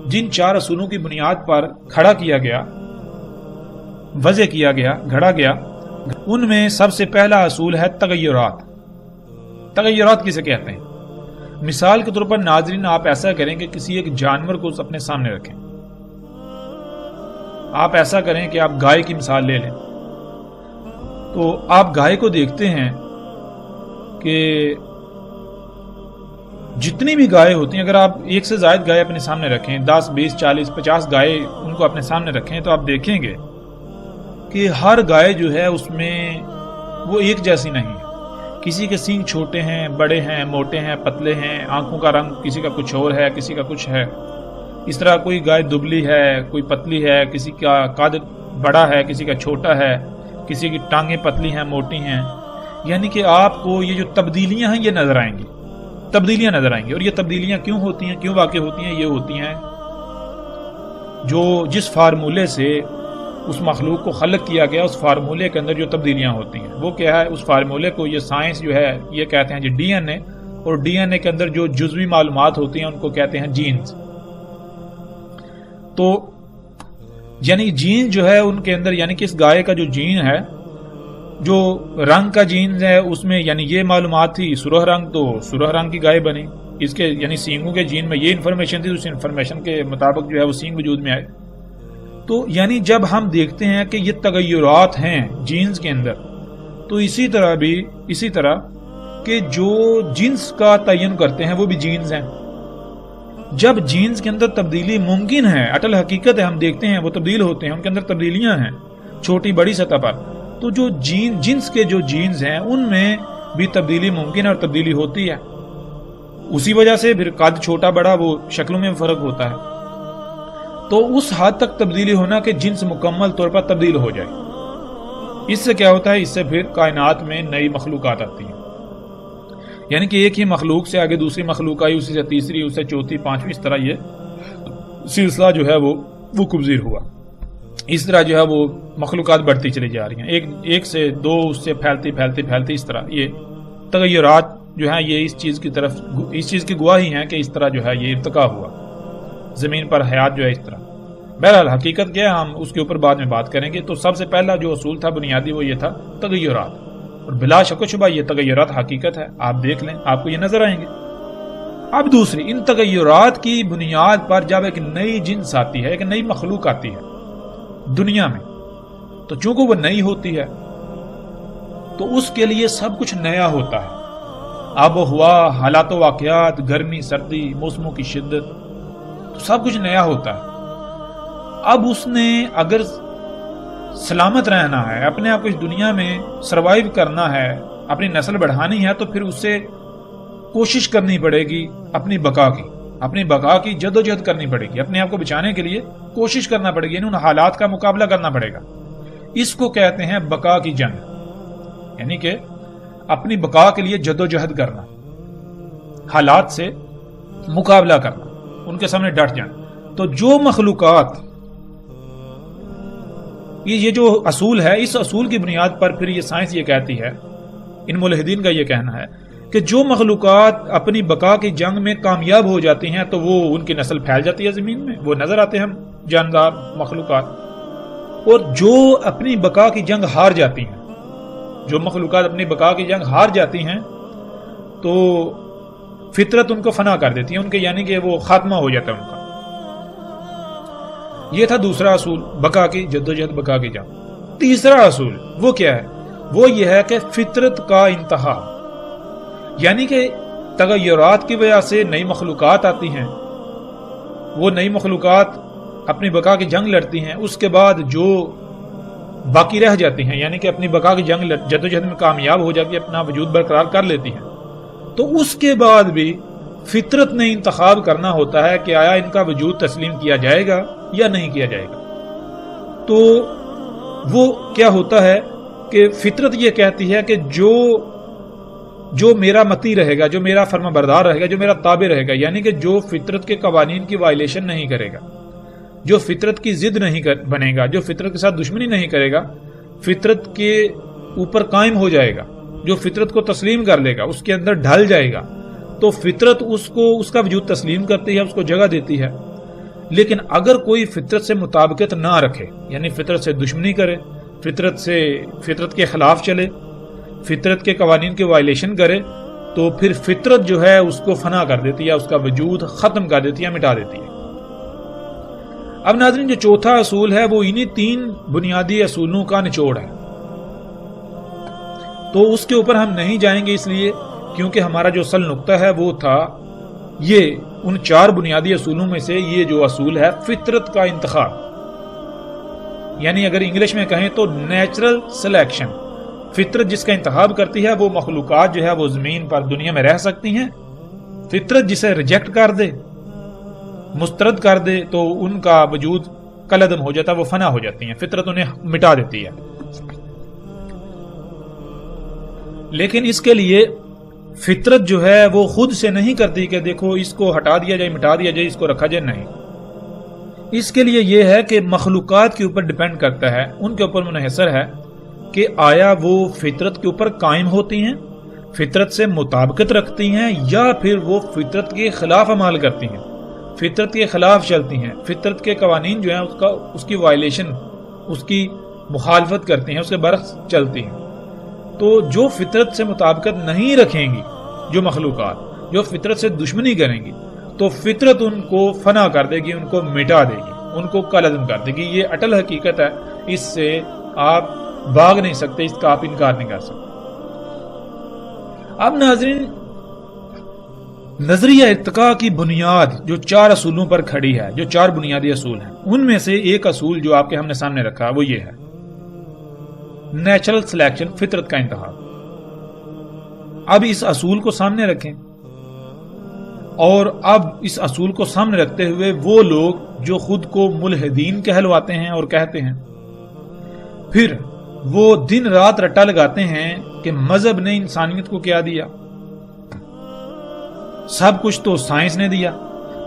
جن 4 اصولوں کی بنیاد پر کھڑا کیا گیا، وضع کیا گیا، گھڑا گیا، ان میں سب سے پہلا اصول ہے تغیرات۔ تغیرات کسے کہتے ہیں؟ مثال کے طور پر ناظرین، آپ ایسا کریں کہ کسی ایک جانور کو اپنے سامنے رکھیں، آپ ایسا کریں کہ آپ گائے کی مثال لے لیں، تو آپ گائے کو دیکھتے ہیں کہ جتنی بھی گائے ہوتی ہیں، اگر آپ ایک سے زائد گائے اپنے سامنے رکھیں، 10 20 40 50 گائے ان کو اپنے سامنے رکھیں، تو آپ دیکھیں گے کہ ہر گائے جو ہے اس میں وہ ایک جیسی نہیں ہے۔ کسی کے سینگ چھوٹے ہیں، بڑے ہیں، موٹے ہیں، پتلے ہیں، آنکھوں کا رنگ کسی کا کچھ اور ہے، کسی کا کچھ ہے۔ اس طرح کوئی گائے دبلی ہے، کوئی پتلی ہے، کسی کا قد بڑا ہے، کسی کا چھوٹا ہے، کسی کی ٹانگیں پتلی ہیں، موٹی ہیں۔ یعنی کہ آپ کو یہ جو تبدیلیاں ہیں یہ نظر آئیں گی، تبدیلیاں نظر آئیں گی۔ اور یہ تبدیلیاں کیوں ہوتی ہیں، کیوں واقع ہوتی ہیں؟ یہ ہوتی ہیں جو جس فارمولے سے اس مخلوق کو خلق کیا گیا، اس فارمولے کے اندر جو تبدیلیاں ہوتی ہیں وہ کیا ہے؟ اس فارمولے کو یہ سائنس جو ہے یہ کہتے ہیں ڈی این اے، اور ڈی این اے کے اندر جو جزوی معلومات ہوتی ہیں ان کو کہتے ہیں جینز۔ تو یعنی جین جو ہے ان کے اندر، یعنی کہ اس گائے کا جو جین ہے جو رنگ کا جینز ہے اس میں یعنی یہ معلومات تھی سرخ رنگ تو سرخ رنگ کی گائے بنی، اس کے یعنی سینگوں کے جین میں یہ انفارمیشن تھی، اس انفارمیشن کے مطابق جو ہے وہ سینگ وجود میں آئے. تو یعنی جب ہم دیکھتے ہیں کہ یہ تغیرات ہیں جینز کے اندر، تو اسی طرح کہ جو جنس کا تعین کرتے ہیں وہ بھی جینز ہیں. جب جینز کے اندر تبدیلی ممکن ہے، اٹل حقیقت ہے، ہم دیکھتے ہیں وہ تبدیل ہوتے ہیں، ان کے اندر تبدیلیاں ہیں چھوٹی بڑی سطح پر، تو جو جنس کے جو جینز ہیں ان میں بھی تبدیلی ممکن ہے اور تبدیلی ہوتی ہے. اسی وجہ سے پھر قد چھوٹا بڑا وہ شکلوں میں فرق ہوتا ہے. تو اس حد تک تبدیلی ہونا کہ جنس مکمل طور پر تبدیل ہو جائے. اس سے کیا ہوتا ہے، اس سے پھر کائنات میں نئی مخلوقات آتی ہیں، یعنی کہ ایک ہی مخلوق سے آگے دوسری مخلوق آئی، اسی سے تیسری، اس سے چوتھی، پانچویں، اس طرح یہ سلسلہ جو ہے وہ کبزیر ہوا. اس طرح جو ہے وہ مخلوقات بڑھتی چلی جا رہی ہیں، ایک سے دو، اس سے پھیلتی اس طرح یہ تغیرات جو ہیں یہ اس چیز کی گواہی ہیں کہ اس طرح جو ہے یہ ارتقا ہوا زمین پر حیات جو ہے اس طرح. بہرحال حقیقت کیا ہے ہم اس کے اوپر بعد میں بات کریں گے. تو سب سے پہلا جو اصول تھا بنیادی وہ یہ تھا تغیرات، اور بلا شک و شبہ یہ تغیرات حقیقت ہے، آپ دیکھ لیں آپ کو یہ نظر آئیں گے. اب دوسری، ان تغیرات کی بنیاد پر جب ایک نئی جنس آتی ہے، ایک نئی مخلوق آتی ہے دنیا میں، تو چونکہ وہ نئی ہوتی ہے تو اس کے لیے سب کچھ نیا ہوتا ہے. آب و ہوا، حالات و واقعات، گرمی سردی، موسموں کی شدت، تو سب کچھ نیا ہوتا ہے. اب اس نے اگر سلامت رہنا ہے، اپنے آپ کو اس دنیا میں سروائیو کرنا ہے، اپنی نسل بڑھانی ہے، تو پھر اسے کوشش کرنی پڑے گی اپنی بقا کی جد و جہد کرنی پڑے گی، اپنے آپ کو بچانے کے لیے کوشش کرنا پڑے گی، یعنی ان حالات کا مقابلہ کرنا پڑے گا. اس کو کہتے ہیں بقا کی جنگ، یعنی کہ اپنی بقا کے لیے جد و جہد کرنا، حالات سے مقابلہ کرنا، ان کے سامنے ڈٹ جانا. تو جو مخلوقات، یہ جو اصول ہے، اس اصول کی بنیاد پر پھر یہ سائنس یہ کہتی ہے، ان ملحدین کا یہ کہنا ہے کہ جو مخلوقات اپنی بقا کی جنگ میں کامیاب ہو جاتی ہیں تو وہ ان کی نسل پھیل جاتی ہے زمین میں، وہ نظر آتے ہیں ہم جاندار مخلوقات. اور جو اپنی بقا کی جنگ ہار جاتی ہیں، جو مخلوقات اپنی بقا کی جنگ ہار جاتی ہیں تو فطرت ان کو فنا کر دیتی ہے، ان کے یعنی کہ وہ خاتمہ ہو جاتا ہے ان کا. یہ تھا دوسرا اصول، بقا کی جدوجہد، بقا کی جنگ. تیسرا اصول وہ کیا ہے؟ وہ یہ ہے کہ فطرت کا انتہا، یعنی کہ تغیرات کی وجہ سے نئی مخلوقات آتی ہیں، وہ نئی مخلوقات اپنی بقا کی جنگ لڑتی ہیں، اس کے بعد جو باقی رہ جاتی ہیں یعنی کہ اپنی بقا کی جنگ جدوجہد میں کامیاب ہو جاتی ہے، اپنا وجود برقرار کر لیتی ہیں، تو اس کے بعد بھی فطرت نے انتخاب کرنا ہوتا ہے کہ آیا ان کا وجود تسلیم کیا جائے گا یا نہیں کیا جائے گا. تو وہ کیا ہوتا ہے کہ فطرت یہ کہتی ہے کہ جو میرا متی رہے گا، جو میرا فرما بردار رہے گا، جو میرا تابع رہے گا، یعنی کہ جو فطرت کے قوانین کی وائلیشن نہیں کرے گا، جو فطرت کی ضد نہیں بنے گا، جو فطرت کے ساتھ دشمنی نہیں کرے گا، فطرت کے اوپر قائم ہو جائے گا، جو فطرت کو تسلیم کر لے گا، اس کے اندر ڈھل جائے گا، تو فطرت اس کا وجود تسلیم کرتی ہے، اس کو جگہ دیتی ہے. لیکن اگر کوئی فطرت سے مطابقت نہ رکھے، یعنی فطرت سے دشمنی کرے، فطرت کے خلاف چلے، فطرت کے قوانین کی وائلیشن کرے، تو پھر فطرت جو ہے اس کو فنا کر دیتی ہے، اس کا وجود ختم کر دیتی ہے، مٹا دیتی ہے. اب ناظرین، جو چوتھا اصول ہے وہ انہی تین بنیادی اصولوں کا نچوڑ ہے. تو اس کے اوپر ہم نہیں جائیں گے، اس لیے کیونکہ ہمارا جو اصل نقطہ ہے وہ تھا یہ ان چار بنیادی اصولوں میں سے یہ جو اصول ہے فطرت کا انتخاب، یعنی اگر انگلش میں کہیں تو نیچرل سلیکشن. فطرت جس کا انتخاب کرتی ہے وہ مخلوقات جو ہے وہ زمین پر دنیا میں رہ سکتی ہیں. فطرت جسے ریجیکٹ کر دے، مسترد کر دے، تو ان کا وجود کلعدم ہو جاتا ہے، وہ فنا ہو جاتی ہیں، فطرت انہیں مٹا دیتی ہے. لیکن اس کے لیے فطرت جو ہے وہ خود سے نہیں کرتی کہ دیکھو اس کو ہٹا دیا جائے، مٹا دیا جائے، اس کو رکھا جائے، نہیں. اس کے لیے یہ ہے کہ مخلوقات کے اوپر ڈیپینڈ کرتا ہے، ان کے اوپر منحصر ہے کہ آیا وہ فطرت کے اوپر قائم ہوتی ہیں، فطرت سے مطابقت رکھتی ہیں، یا پھر وہ فطرت کے خلاف عمل کرتی ہیں، فطرت کے خلاف چلتی ہیں، فطرت کے قوانین جو ہیں اس کی وائلیشن، اس کی مخالفت کرتی ہیں، اس کے برعکس چلتی ہیں. تو جو فطرت سے مطابقت نہیں رکھیں گی، جو مخلوقات جو فطرت سے دشمنی کریں گی، تو فطرت ان کو فنا کر دے گی، ان کو مٹا دے گی، ان کو کالعدم کر دے گی۔ یہ اٹل حقیقت ہے، اس سے آپ بھاگ نہیں سکتے، اس کا آپ انکار نہیں کر سکتے۔ اب ناظرین، نظریہ ارتقاء کی بنیاد جو 4 اصولوں پر کھڑی ہے، جو 4 بنیادی اصول ہیں، ان میں سے ایک اصول جو آپ کے ہم نے سامنے رکھا وہ یہ ہے، نیچرل سلیکشن، فطرت کا انتخاب۔ اب اس اصول کو سامنے رکھیں، اور اب اس اصول کو سامنے رکھتے ہوئے وہ لوگ جو خود کو ملحدین کہلواتے ہیں اور کہتے ہیں، پھر وہ دن رات رٹا لگاتے ہیں کہ مذہب نے انسانیت کو کیا دیا، سب کچھ تو سائنس نے دیا،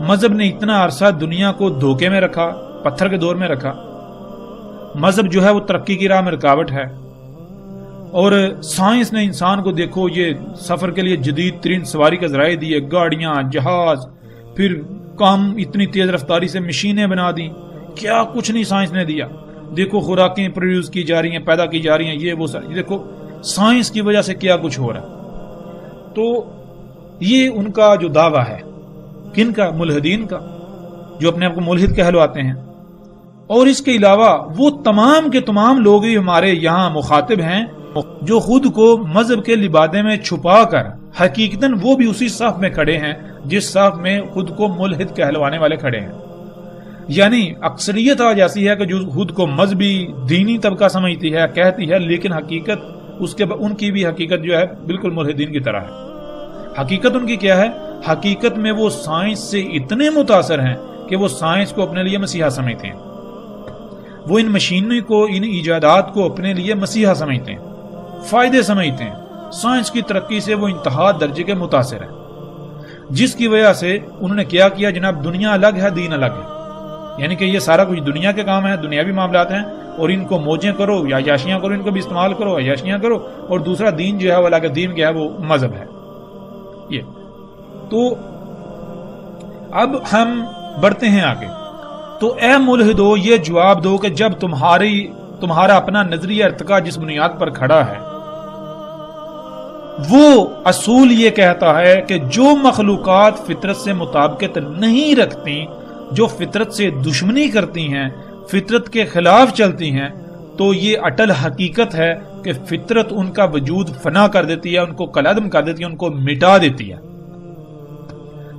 مذہب نے اتنا عرصہ دنیا کو دھوکے میں رکھا، پتھر کے دور میں رکھا، مذہب جو ہے وہ ترقی کی راہ میں رکاوٹ ہے، اور سائنس نے انسان کو دیکھو یہ سفر کے لیے جدید ترین سواری کے ذرائع دیے، گاڑیاں، جہاز، پھر کام اتنی تیز رفتاری سے مشینیں بنا دی، کیا کچھ نہیں سائنس نے دیا، دیکھو خوراکیں پروڈیوس کی جا رہی ہیں، پیدا کی جا رہی ہیں، یہ وہ ساری، دیکھو سائنس کی وجہ سے کیا کچھ ہو رہا ہے۔ تو یہ ان کا جو دعویٰ ہے، کن کا؟ ملحدین کا، جو اپنے آپ کو ملحد کہلواتے ہیں۔ اور اس کے علاوہ وہ تمام کے تمام لوگ ہی ہمارے یہاں مخاطب ہیں جو خود کو مذہب کے لبادے میں چھپا کر حقیقتاً وہ بھی اسی صف میں کھڑے ہیں جس صف میں خود کو ملحد کہلوانے والے کھڑے ہیں۔ یعنی اکثریت آج ایسی ہے کہ جو خود کو مذہبی دینی طبقہ سمجھتی ہے، کہتی ہے، لیکن حقیقت ان کی بھی حقیقت جو ہے بالکل ملحدین کی طرح ہے۔ حقیقت ان کی کیا ہے؟ حقیقت میں وہ سائنس سے اتنے متاثر ہیں کہ وہ سائنس کو اپنے لیے مسیحا سمجھتے ہیں، وہ ان مشینوں کو، ان ایجادات کو اپنے لیے مسیحا سمجھتے ہیں، فائدے سمجھتے ہیں۔ سائنس کی ترقی سے وہ انتہا درجے کے متاثر ہیں، جس کی وجہ سے انہوں نے کیا جناب، دنیا الگ ہے، دین الگ ہے، یعنی کہ یہ سارا کچھ دنیا کے کام ہے، دنیاوی معاملات ہیں، اور ان کو موجیں کرو یا عیاشیاں کرو، ان کو بھی استعمال کرو، عیاشیاں کرو، اور دوسرا دین جو ہے وہ الگ ہے، دین کیا ہے؟ وہ مذہب ہے۔ یہ تو اب ہم بڑھتے ہیں آگے۔ تو اے ملحدو، یہ جواب دو کہ جب تمہارا اپنا نظریہ ارتقاء جس بنیاد پر کھڑا ہے، وہ اصول یہ کہتا ہے کہ جو مخلوقات فطرت سے مطابقت نہیں رکھتی، جو فطرت سے دشمنی کرتی ہیں، فطرت کے خلاف چلتی ہیں، تو یہ اٹل حقیقت ہے کہ فطرت ان کا وجود فنا کر دیتی ہے، ان کو کالعدم کر دیتی ہے، ان کو مٹا دیتی ہے،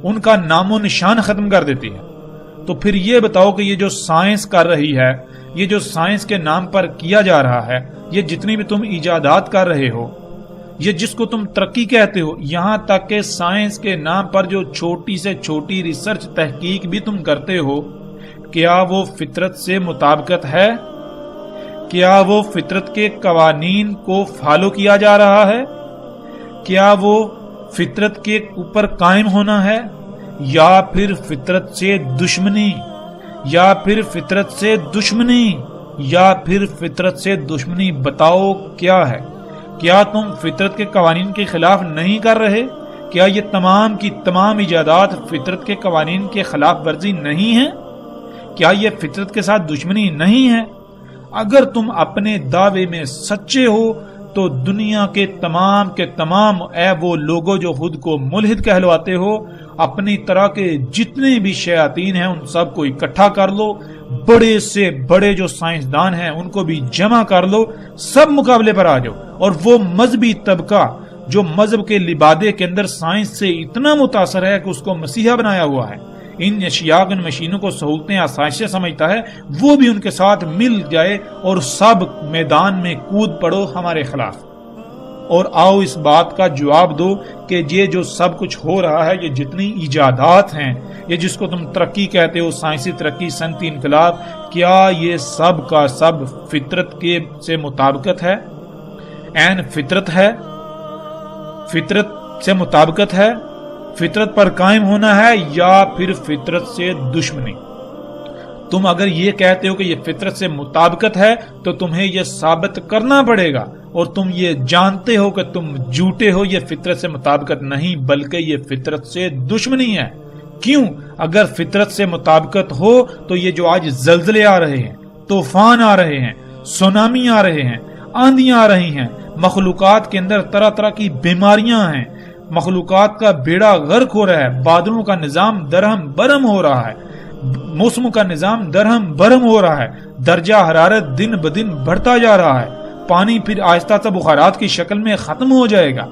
ان کا نام و نشان ختم کر دیتی ہے۔ تو پھر یہ بتاؤ کہ یہ جو سائنس کر رہی ہے، یہ جو سائنس کے نام پر کیا جا رہا ہے، یہ جتنی بھی تم ایجادات کر رہے ہو، یہ جس کو تم ترقی کہتے ہو، یہاں تک کہ سائنس کے نام پر جو چھوٹی سے چھوٹی ریسرچ تحقیق بھی تم کرتے ہو، کیا وہ فطرت سے مطابقت ہے؟ کیا وہ فطرت کے قوانین کو فالو کیا جا رہا ہے؟ کیا وہ فطرت کے اوپر قائم ہونا ہے، یا پھر فطرت سے دشمنی، یا پھر فطرت سے دشمنی، یا پھر فطرت سے دشمنی؟ بتاؤ کیا ہے؟ کیا تم فطرت کے قوانین کے خلاف نہیں کر رہے؟ کیا یہ تمام کی تمام ایجادات فطرت کے قوانین کے خلاف ورزی نہیں ہیں؟ کیا یہ فطرت کے ساتھ دشمنی نہیں ہے؟ اگر تم اپنے دعوے میں سچے ہو تو دنیا کے تمام اے وہ لوگوں جو خود کو ملحد کہلواتے ہو، اپنی طرح کے جتنے بھی شیاطین ہیں ان سب کو اکٹھا کر لو، بڑے سے بڑے جو سائنسدان ہیں ان کو بھی جمع کر لو، سب مقابلے پر آ جاؤ، اور وہ مذہبی طبقہ جو مذہب کے لبادے کے اندر سائنس سے اتنا متاثر ہے کہ اس کو مسیحا بنایا ہوا ہے، ان اشیاء ان مشینوں کو سہولتیں آسائشیں سمجھتا ہے، وہ بھی ان کے ساتھ مل جائے اور سب میدان میں کود پڑو ہمارے خلاف، اور آؤ اس بات کا جواب دو کہ یہ جو سب کچھ ہو رہا ہے، یہ جتنی ایجادات ہیں، یہ جس کو تم ترقی کہتے ہو، سائنسی ترقی، صنعتی انقلاب، کیا یہ سب کا سب فطرت کے سے مطابقت ہے؟ عین فطرت ہے؟ فطرت سے مطابقت ہے؟ فطرت پر قائم ہونا ہے، یا پھر فطرت سے دشمنی؟ تم اگر یہ کہتے ہو کہ یہ فطرت سے مطابقت ہے تو تمہیں یہ ثابت کرنا پڑے گا، اور تم یہ جانتے ہو کہ تم جھوٹے ہو، یہ فطرت سے مطابقت نہیں بلکہ یہ فطرت سے دشمنی ہے۔ کیوں؟ اگر فطرت سے مطابقت ہو تو یہ جو آج زلزلے آ رہے ہیں، طوفان آ رہے ہیں، سونامی آ رہے ہیں، آندیاں آ رہی ہیں، مخلوقات کے اندر طرح طرح کی بیماریاں ہیں، مخلوقات کا بیڑا غرق ہو رہا ہے، بادلوں کا نظام درہم برہم ہو رہا ہے، موسموں کا نظام درہم برہم ہو رہا ہے، درجہ حرارت دن بدن بڑھتا جا رہا ہے، پانی پھر آہستہ آہستہ بخارات کی شکل میں ختم ہو جائے گا،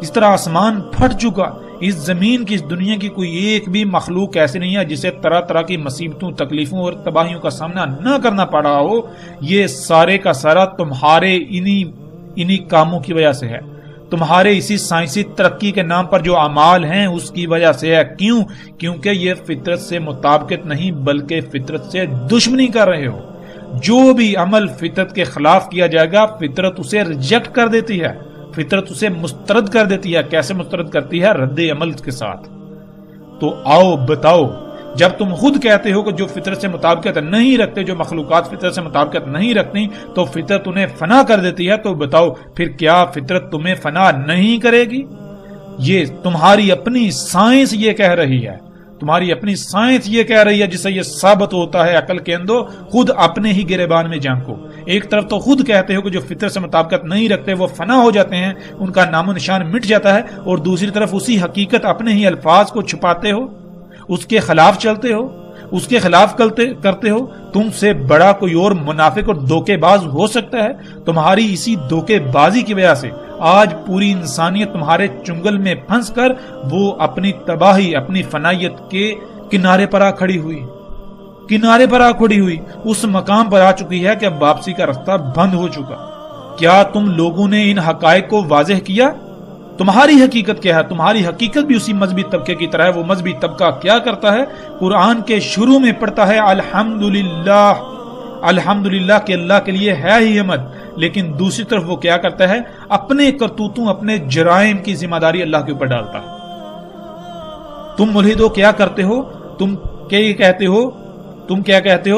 اس طرح آسمان پھٹ چکا، اس زمین کی، اس دنیا کی کوئی ایک بھی مخلوق ایسی نہیں ہے جسے طرح طرح کی مصیبتوں، تکلیفوں اور تباہیوں کا سامنا نہ کرنا پڑا ہو۔ یہ سارے کا سارا تمہارے انہی کاموں کی وجہ سے ہے، تمہارے اسی سائنسی ترقی کے نام پر جو اعمال ہیں اس کی وجہ سے ہے۔ کیوں؟ کیونکہ یہ فطرت سے مطابقت نہیں بلکہ فطرت سے دشمنی کر رہے ہو۔ جو بھی عمل فطرت کے خلاف کیا جائے گا فطرت اسے ریجیکٹ کر دیتی ہے، فطرت اسے مسترد کر دیتی ہے۔ کیسے مسترد کرتی ہے؟ رد عمل کے ساتھ۔ تو آؤ بتاؤ، جب تم خود کہتے ہو کہ جو فطرت سے مطابقت نہیں رکھتے، جو مخلوقات فطرت سے مطابقت نہیں رکھتی تو فطرت انہیں فنا کر دیتی ہے، تو بتاؤ پھر کیا فطرت تمہیں فنا نہیں کرے گی؟ یہ تمہاری اپنی سائنس یہ کہہ رہی ہے، تمہاری اپنی سائنس یہ کہہ رہی ہے، جسے یہ ثابت ہوتا ہے عقل کے اندر۔ خود اپنے ہی گریبان میں جھانکو۔ ایک طرف تو خود کہتے ہو کہ جو فطرت سے مطابقت نہیں رکھتے وہ فنا ہو جاتے ہیں، ان کا نام و نشان مٹ جاتا ہے، اور دوسری طرف اسی حقیقت اپنے ہی الفاظ کو چھپاتے ہو، اس کے خلاف چلتے ہو، اس کے خلاف کرتے ہو۔ تم سے بڑا کوئی اور منافق اور دھوکے باز ہو سکتا ہے؟ تمہاری اسی دھوکے بازی کی وجہ سے آج پوری انسانیت تمہارے چنگل میں پھنس کر وہ اپنی تباہی، اپنی فنائیت کے کنارے پر آ کھڑی ہوئی، اس مقام پر آ چکی ہے کہ اب واپسی کا راستہ بند ہو چکا۔ کیا تم لوگوں نے ان حقائق کو واضح کیا؟ تمہاری حقیقت کیا ہے؟ تمہاری حقیقت بھی اسی مذہبی طبقے کی طرح ہے۔ وہ مذہبی طبقہ کیا کرتا ہے؟ قرآن کے شروع میں پڑھتا ہے الحمدللہ، الحمدللہ کہ اللہ کے لیے ہے ہی حمد، لیکن دوسری طرف وہ کیا کرتا ہے؟ اپنے کرتوتوں، اپنے جرائم کی ذمہ داری اللہ کے اوپر ڈالتا ہے۔ تم ملحدو کیا کرتے ہو؟ تم کیا کہتے ہو؟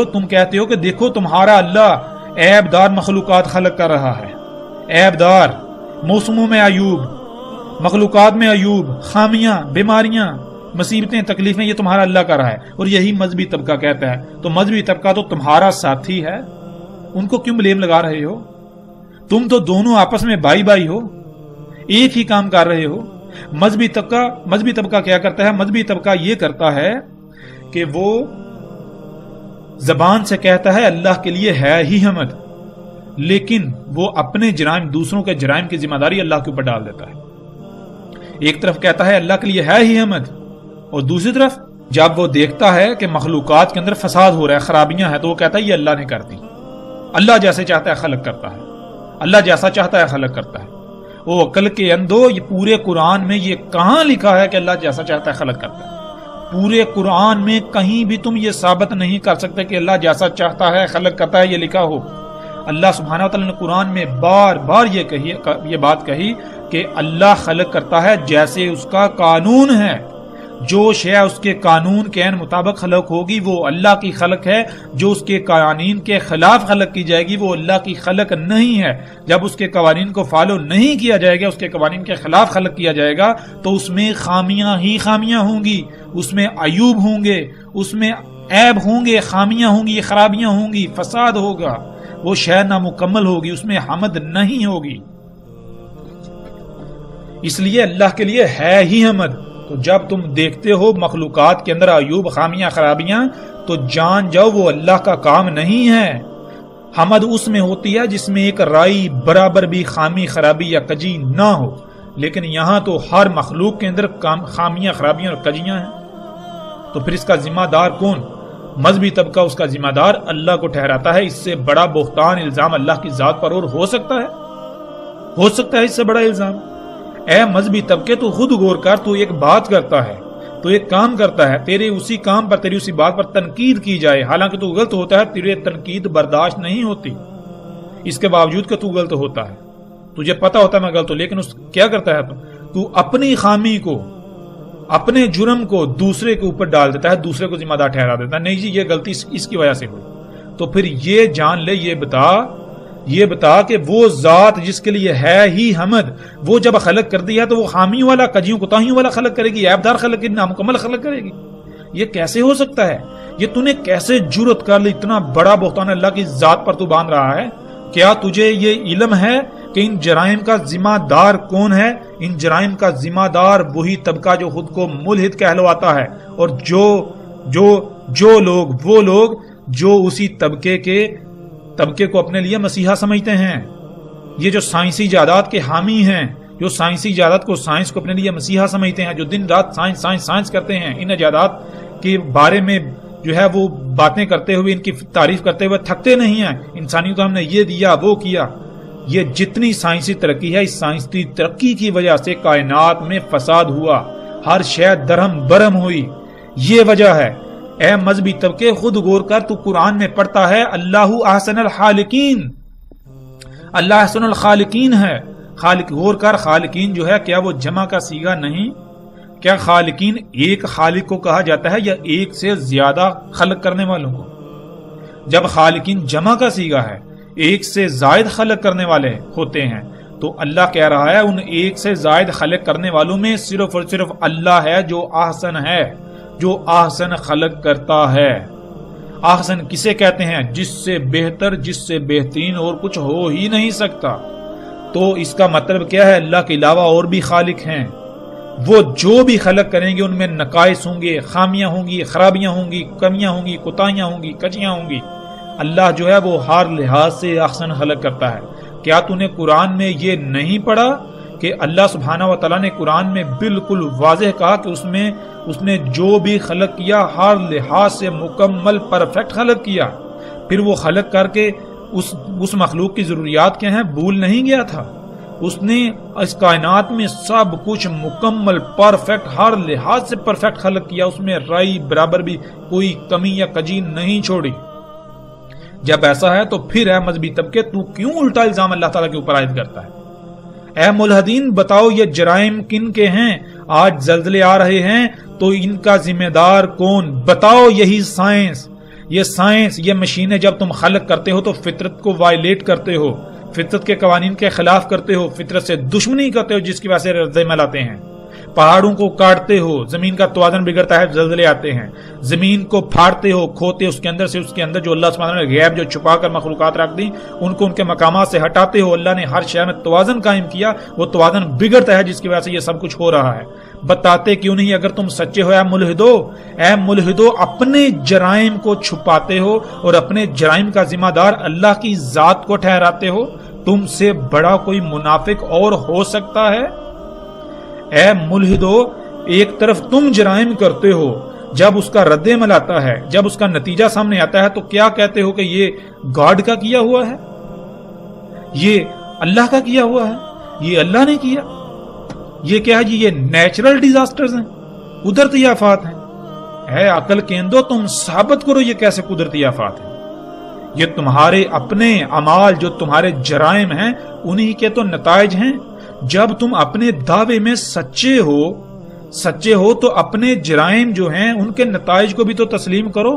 تم کہتے ہو کہ دیکھو تمہارا اللہ عیب دار مخلوقات خلق کر رہا ہے، عیب دار، موسموں میں عیوب، مخلوقات میں عیوب، خامیاں، بیماریاں، مصیبتیں، تکلیفیں، یہ تمہارا اللہ کر رہا ہے، اور یہی مذہبی طبقہ کہتا ہے۔ تو مذہبی طبقہ تو تمہارا ساتھی ہے، ان کو کیوں بلیم لگا رہے ہو؟ تم تو دونوں آپس میں بھائی بھائی ہو، ایک ہی کام کر رہے ہو۔ مذہبی طبقہ کیا کرتا ہے؟ مذہبی طبقہ یہ کرتا ہے کہ وہ زبان سے کہتا ہے اللہ کے لیے ہے ہی حمد، لیکن وہ اپنے جرائم، دوسروں کے جرائم کی ذمہ داری اللہ کے اوپر ڈال دیتا ہے۔ ایک طرف کہتا ہے اللہ کے لیے ہے ہی حمد، اور دوسری طرف جب وہ دیکھتا ہے کہ مخلوقات کے اندر فساد ہو رہا ہے، خرابیاں ہیں، تو وہ کہتا ہے یہ اللہ نے کر دی، اللہ جیسے چاہتا ہے خلق کرتا ہے، اللہ جیسا چاہتا ہے خلق کرتا ہے۔ وہ عقل کے اندھو، یہ پورے قرآن میں یہ کہاں لکھا ہے کہ اللہ جیسا چاہتا ہے خلق کرتا ہے؟ پورے قرآن میں کہیں بھی تم یہ ثابت نہیں کر سکتے کہ اللہ جیسا چاہتا ہے خلق کرتا ہے یہ لکھا ہو۔ اللہ سبحانہ و تعالی نے قرآن میں بار بار یہ بات کہی کہ اللہ خلق کرتا ہے جیسے اس کا قانون ہے، جو شے اس کے قانون کے عین مطابق خلق ہوگی وہ اللہ کی خلق ہے، جو اس کے قوانین کے خلاف خلق کی جائے گی وہ اللہ کی خلق نہیں ہے۔ جب اس کے قوانین کو فالو نہیں کیا جائے گا، اس کے قوانین کے خلاف خلق کیا جائے گا، تو اس میں خامیاں ہی خامیاں ہوں گی، اس میں عیوب ہوں گے، اس میں عیب ہوں گے، خامیاں ہوں گی، خرابیاں ہوں گی، فساد ہوگا، وہ شے نامکمل ہوگی، اس میں حمد نہیں ہوگی۔ اس لیے اللہ کے لیے ہے ہی حمد۔ تو جب تم دیکھتے ہو مخلوقات کے اندر عیوب، خامیاں، خرابیاں، تو جان جاؤ وہ اللہ کا کام نہیں ہے۔ حمد اس میں ہوتی ہے جس میں ایک رائی برابر بھی خامی، خرابی یا کجی نہ ہو، لیکن یہاں تو ہر مخلوق کے اندر خامیاں، خرابیاں اور کجیاں ہیں۔ تو پھر اس کا ذمہ دار کون؟ مذہبی طبقہ اس کا ذمہ دار اللہ کو ٹھہراتا ہے۔ اس سے بڑا بہتان الزام اللہ کی ذات پر اور ہو سکتا ہے اس سے بڑا الزام؟ اے مذہبی طبقے تو خود غور کر، تو ایک بات کرتا ہے، تو ایک کام کرتا ہے، تیرے اسی کام پر، تیری اسی بات پر تنقید کی جائے، حالانکہ تو غلط ہوتا ہے، تیرے تنقید برداشت نہیں ہوتی، اس کے باوجود کہ تو غلط ہوتا ہے، تجھے پتا ہوتا ہے میں غلط ہوں، لیکن کیا کرتا ہے تو اپنی خامی کو، اپنے جرم کو دوسرے کے اوپر ڈال دیتا ہے، دوسرے کو ذمہ دار ٹھہرا دیتا ہے، نہیں جی یہ غلطی اس کی وجہ سے ہوئی۔ تو پھر یہ جان لے، یہ بتا کہ وہ ذات جس کے لیے ہے ہی حمد، وہ جب خلق کر دیا تو وہ خامیوں والا، کجیوں کوتاہیوں والا خلق کرے گی، عیب دار خلق کرے گی، نامکمل خلق کرے گی؟ یہ کیسے ہو سکتا ہے؟ یہ تو نے کیسے جرأت کر لی؟ اتنا بڑا بہتان اللہ کی ذات پر تو باندھ رہا ہے، کیا تجھے یہ علم ہے کہ ان جرائم کا ذمہ دار کون ہے؟ ان جرائم کا ذمہ دار وہی طبقہ جو خود کو ملحد کہلواتا ہے، اور وہ لوگ جو اسی طبقے کو اپنے لیے مسیحا سمجھتے ہیں۔ یہ جو سائنسی ایجادات کے حامی ہیں، جو سائنسی ایجادات کو سائنس کو اپنے لیے مسیحا سمجھتے ہیں، جو دن رات سائنس کرتے ہیں، ان ایجادات کے بارے میں جو ہے وہ باتیں کرتے ہوئے، ان کی تعریف کرتے ہوئے تھکتے نہیں ہیں۔ انسانیت کو ہم نے یہ دیا، وہ کیا۔ یہ جتنی سائنسی ترقی ہے، اس سائنسی ترقی کی وجہ سے کائنات میں فساد ہوا، ہر شے درہم برہم ہوئی۔ یہ وجہ ہے۔ اے مذہبی طبقے، خود غور کر، تو قرآن میں پڑھتا ہے اللہ احسن الخالقین، اللہ احسن الخالقین ہے۔ خالق، غور کر، خالقین جو ہے کیا وہ جمع کا صیغہ نہیں؟ کیا خالقین ایک خالق کو کہا جاتا ہے یا ایک سے زیادہ خلق کرنے والوں کو؟ جب خالقین جمع کا صیغہ ہے، ایک سے زائد خلق کرنے والے ہوتے ہیں، تو اللہ کہہ رہا ہے ان ایک سے زائد خلق کرنے والوں میں صرف اور صرف اللہ ہے جو احسن ہے، جو احسن خلق کرتا ہے۔ احسن کسے کہتے ہیں؟ جس سے بہتر، جس سے بہترین اور کچھ ہو ہی نہیں سکتا۔ تو اس کا مطلب کیا ہے؟ اللہ کے علاوہ اور بھی خالق ہیں، وہ جو بھی خلق کریں گے ان میں نقائص ہوں گے، خامیاں ہوں گی، خرابیاں ہوں گی، کمیاں ہوں گی، کوتاہیاں ہوں گی، کجیاں ہوں گی۔ اللہ جو ہے وہ ہر لحاظ سے احسن خلق کرتا ہے۔ کیا تو نے قرآن میں یہ نہیں پڑھا کہ اللہ سبحانہ و تعالیٰ نے قرآن میں بالکل واضح کہا کہ اس نے جو بھی خلق کیا ہر لحاظ سے مکمل پرفیکٹ خلق کیا، پھر وہ خلق کر کے اس مخلوق کی ضروریات کیا ہیں بھول نہیں گیا تھا۔ اس نے اس کائنات میں سب کچھ مکمل پرفیکٹ، ہر لحاظ سے پرفیکٹ خلق کیا، اس میں رائی برابر بھی کوئی کمی یا کجی نہیں چھوڑی۔ جب ایسا ہے تو پھر اے مذہبی طبقے، تو کیوں الٹا الزام اللہ تعالیٰ کے اوپر عائد کرتا ہے؟ اے ملحدین، بتاؤ یہ جرائم کن کے ہیں؟ آج زلزلے آ رہے ہیں تو ان کا ذمہ دار کون؟ بتاؤ یہی سائنس، یہ مشینیں جب تم خلق کرتے ہو تو فطرت کو وائلیٹ کرتے ہو، فطرت کے قوانین کے خلاف کرتے ہو، فطرت سے دشمنی کرتے ہو، جس کی وجہ سے رد عمل آتے ہیں، پہاڑوں کو کاٹتے ہو، زمین کا توازن بگڑتا ہے، زلزلے آتے ہیں، زمین کو پھاڑتے ہو، کھوتے اس کے اندر جو اللہ سبحانہ نے غیب جو چھپا کر مخلوقات رکھ دی ان کو ان کے مقامات سے ہٹاتے ہو۔ اللہ نے ہر شے میں توازن قائم کیا، وہ توازن بگڑتا ہے جس کی وجہ سے یہ سب کچھ ہو رہا ہے۔ بتاتے کیوں نہیں اگر تم سچے ہو؟ اے ملحدو، اپنے جرائم کو چھپاتے ہو اور اپنے جرائم کا ذمہ دار اللہ کی ذات کو ٹھہراتے ہو۔ تم سے بڑا کوئی منافق اور ہو سکتا ہے؟ اے ملحدو، ایک طرف تم جرائم کرتے ہو، جب اس کا رد عمل آتا ہے، جب اس کا نتیجہ سامنے آتا ہے تو کیا کہتے ہو کہ یہ گاڈ کا کیا ہوا ہے، یہ اللہ کا کیا ہوا ہے، یہ اللہ نے کیا، یہ کیا ہے جی، یہ نیچرل ڈیزاسٹرز ہیں، قدرتی آفات ہیں۔ اے عقل کے اندو، تم ثابت کرو یہ کیسے قدرتی آفات ہیں۔ یہ تمہارے اپنے اعمال، جو تمہارے جرائم ہیں، انہی کے تو نتائج ہیں۔ جب تم اپنے دعوے میں سچے ہو تو اپنے جرائم جو ہیں ان کے نتائج کو بھی تو تسلیم کرو۔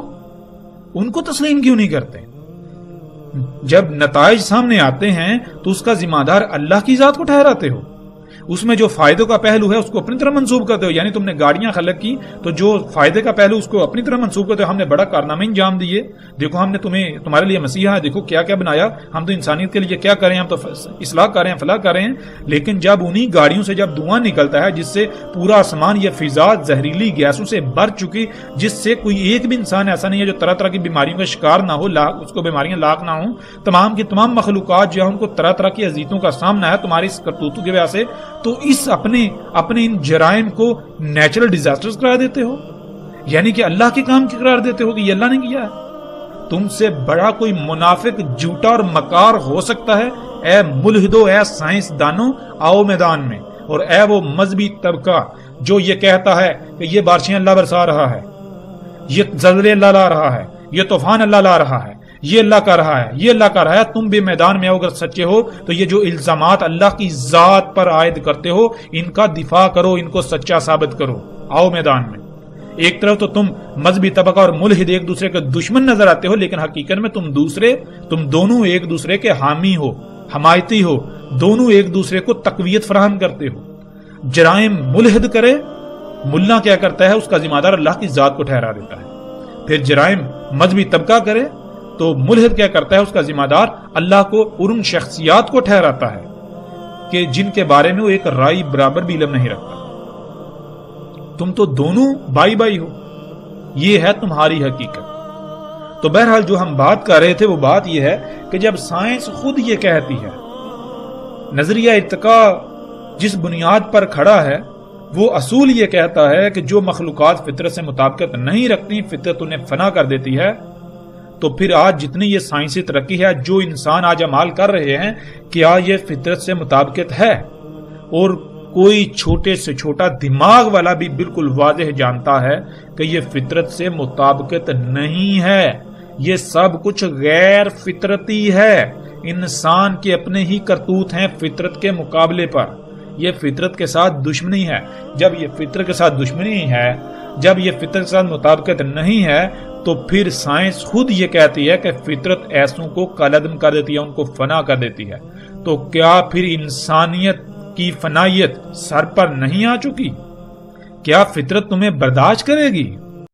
ان کو تسلیم کیوں نہیں کرتے؟ جب نتائج سامنے آتے ہیں تو اس کا ذمہ دار اللہ کی ذات کو ٹھہراتے ہو، اس میں جو فائدوں کا پہلو ہے اس کو اپنی طرح منسوب کرتے ہو۔ یعنی تم نے گاڑیاں خلق کی تو جو فائدے کا پہلو اس کو اپنی طرح منسوب کرتے ہو۔ ہم نے بڑا کارنامہ انجام دیے، دیکھو ہم نے تمہارے لیے مسیحا ہے، دیکھو کیا کیا بنایا، ہم تو انسانیت کے لیے کیا کریں، ہم تو اصلاح کر رہے ہیں، فلاح کر رہے ہیں۔ لیکن جب انہی گاڑیوں سے جب دھواں نکلتا ہے جس سے پورا آسمان، یہ فضا زہریلی گیسوں سے بھر چکی، جس سے کوئی ایک بھی انسان ایسا نہیں ہے جو طرح طرح کی بیماریوں کا شکار نہ ہو، اس کو بیماریاں لاحق نہ ہوں، تمام کی تمام مخلوقات جو ہے ان کو طرح طرح کی اذیتوں کا سامنا ہے تمہاری اس کرتوتوں کی وجہ سے، تو اس اپنے ان جرائم کو نیچرل ڈیزاسٹرز قرار دیتے ہو، یعنی کہ اللہ کے کام کی قرار دیتے ہو کہ یہ اللہ نے کیا ہے۔ تم سے بڑا کوئی منافق، جھوٹا اور مکار ہو سکتا ہے؟ اے ملحدو، اے سائنس دانو، آؤ میدان میں، اور اے وہ مذہبی طبقہ جو یہ کہتا ہے کہ یہ بارشیں اللہ برسا رہا ہے، یہ زلزلے اللہ لا رہا ہے، یہ طوفان اللہ لا رہا ہے، یہ اللہ کا رہا ہے، یہ اللہ کا رہا ہے۔ تم بھی میدان میں اگر سچے ہو تو یہ جو الزامات اللہ کی ذات پر عائد کرتے ہو ان کا دفاع کرو، ان کو سچا ثابت کرو، آؤ میدان میں۔ ایک طرف تو تم مذہبی طبقہ اور ملحد ایک دوسرے کے دشمن نظر آتے ہو، لیکن حقیقت میں تم دونوں ایک دوسرے کے حامی ہو، حمایتی ہو، دونوں ایک دوسرے کو تقویت فراہم کرتے ہو۔ جرائم ملحد کرے، ملا کیا کرتا ہے، اس کا ذمہ دار اللہ کی ذات کو ٹھہرا دیتا ہے۔ پھر جرائم مذہبی طبقہ کرے تو ملحد کیا کرتا ہے؟ اس کا ذمہ دار اللہ کو اور ان شخصیات کو ٹھہراتا ہے کہ جن کے بارے میں وہ ایک رائی برابر بھی علم نہیں رکھتا۔ تم تو دونوں بائی بائی ہو، یہ ہے تمہاری حقیقت۔ تو بہرحال جو ہم بات کر رہے تھے وہ بات یہ ہے کہ جب سائنس خود یہ کہتی ہے، نظریہ ارتقاء جس بنیاد پر کھڑا ہے وہ اصول یہ کہتا ہے کہ جو مخلوقات فطرت سے مطابقت نہیں رکھتی، فطرت انہیں فنا کر دیتی ہے، تو پھر آج جتنی یہ سائنسی ترقی ہے، جو انسان آج عمال کر رہے ہیں، کیا یہ فطرت سے مطابقت ہے؟ اور کوئی چھوٹے سے چھوٹا دماغ والا بھی بالکل واضح جانتا ہے کہ یہ فطرت سے مطابقت نہیں ہے، یہ سب کچھ غیر فطرتی ہے۔ انسان کے اپنے ہی کرتوت ہیں فطرت کے مقابلے پر، یہ فطرت کے ساتھ دشمنی ہے۔ جب یہ فطرت کے ساتھ دشمنی ہے، جب یہ فطرت کے ساتھ مطابقت نہیں ہے، تو پھر سائنس خود یہ کہتی ہے کہ فطرت ایسوں کو کالعدم کر دیتی ہے، ان کو فنا کر دیتی ہے۔ تو کیا پھر انسانیت کی فنائیت سر پر نہیں آ چکی؟ کیا فطرت تمہیں برداشت کرے گی؟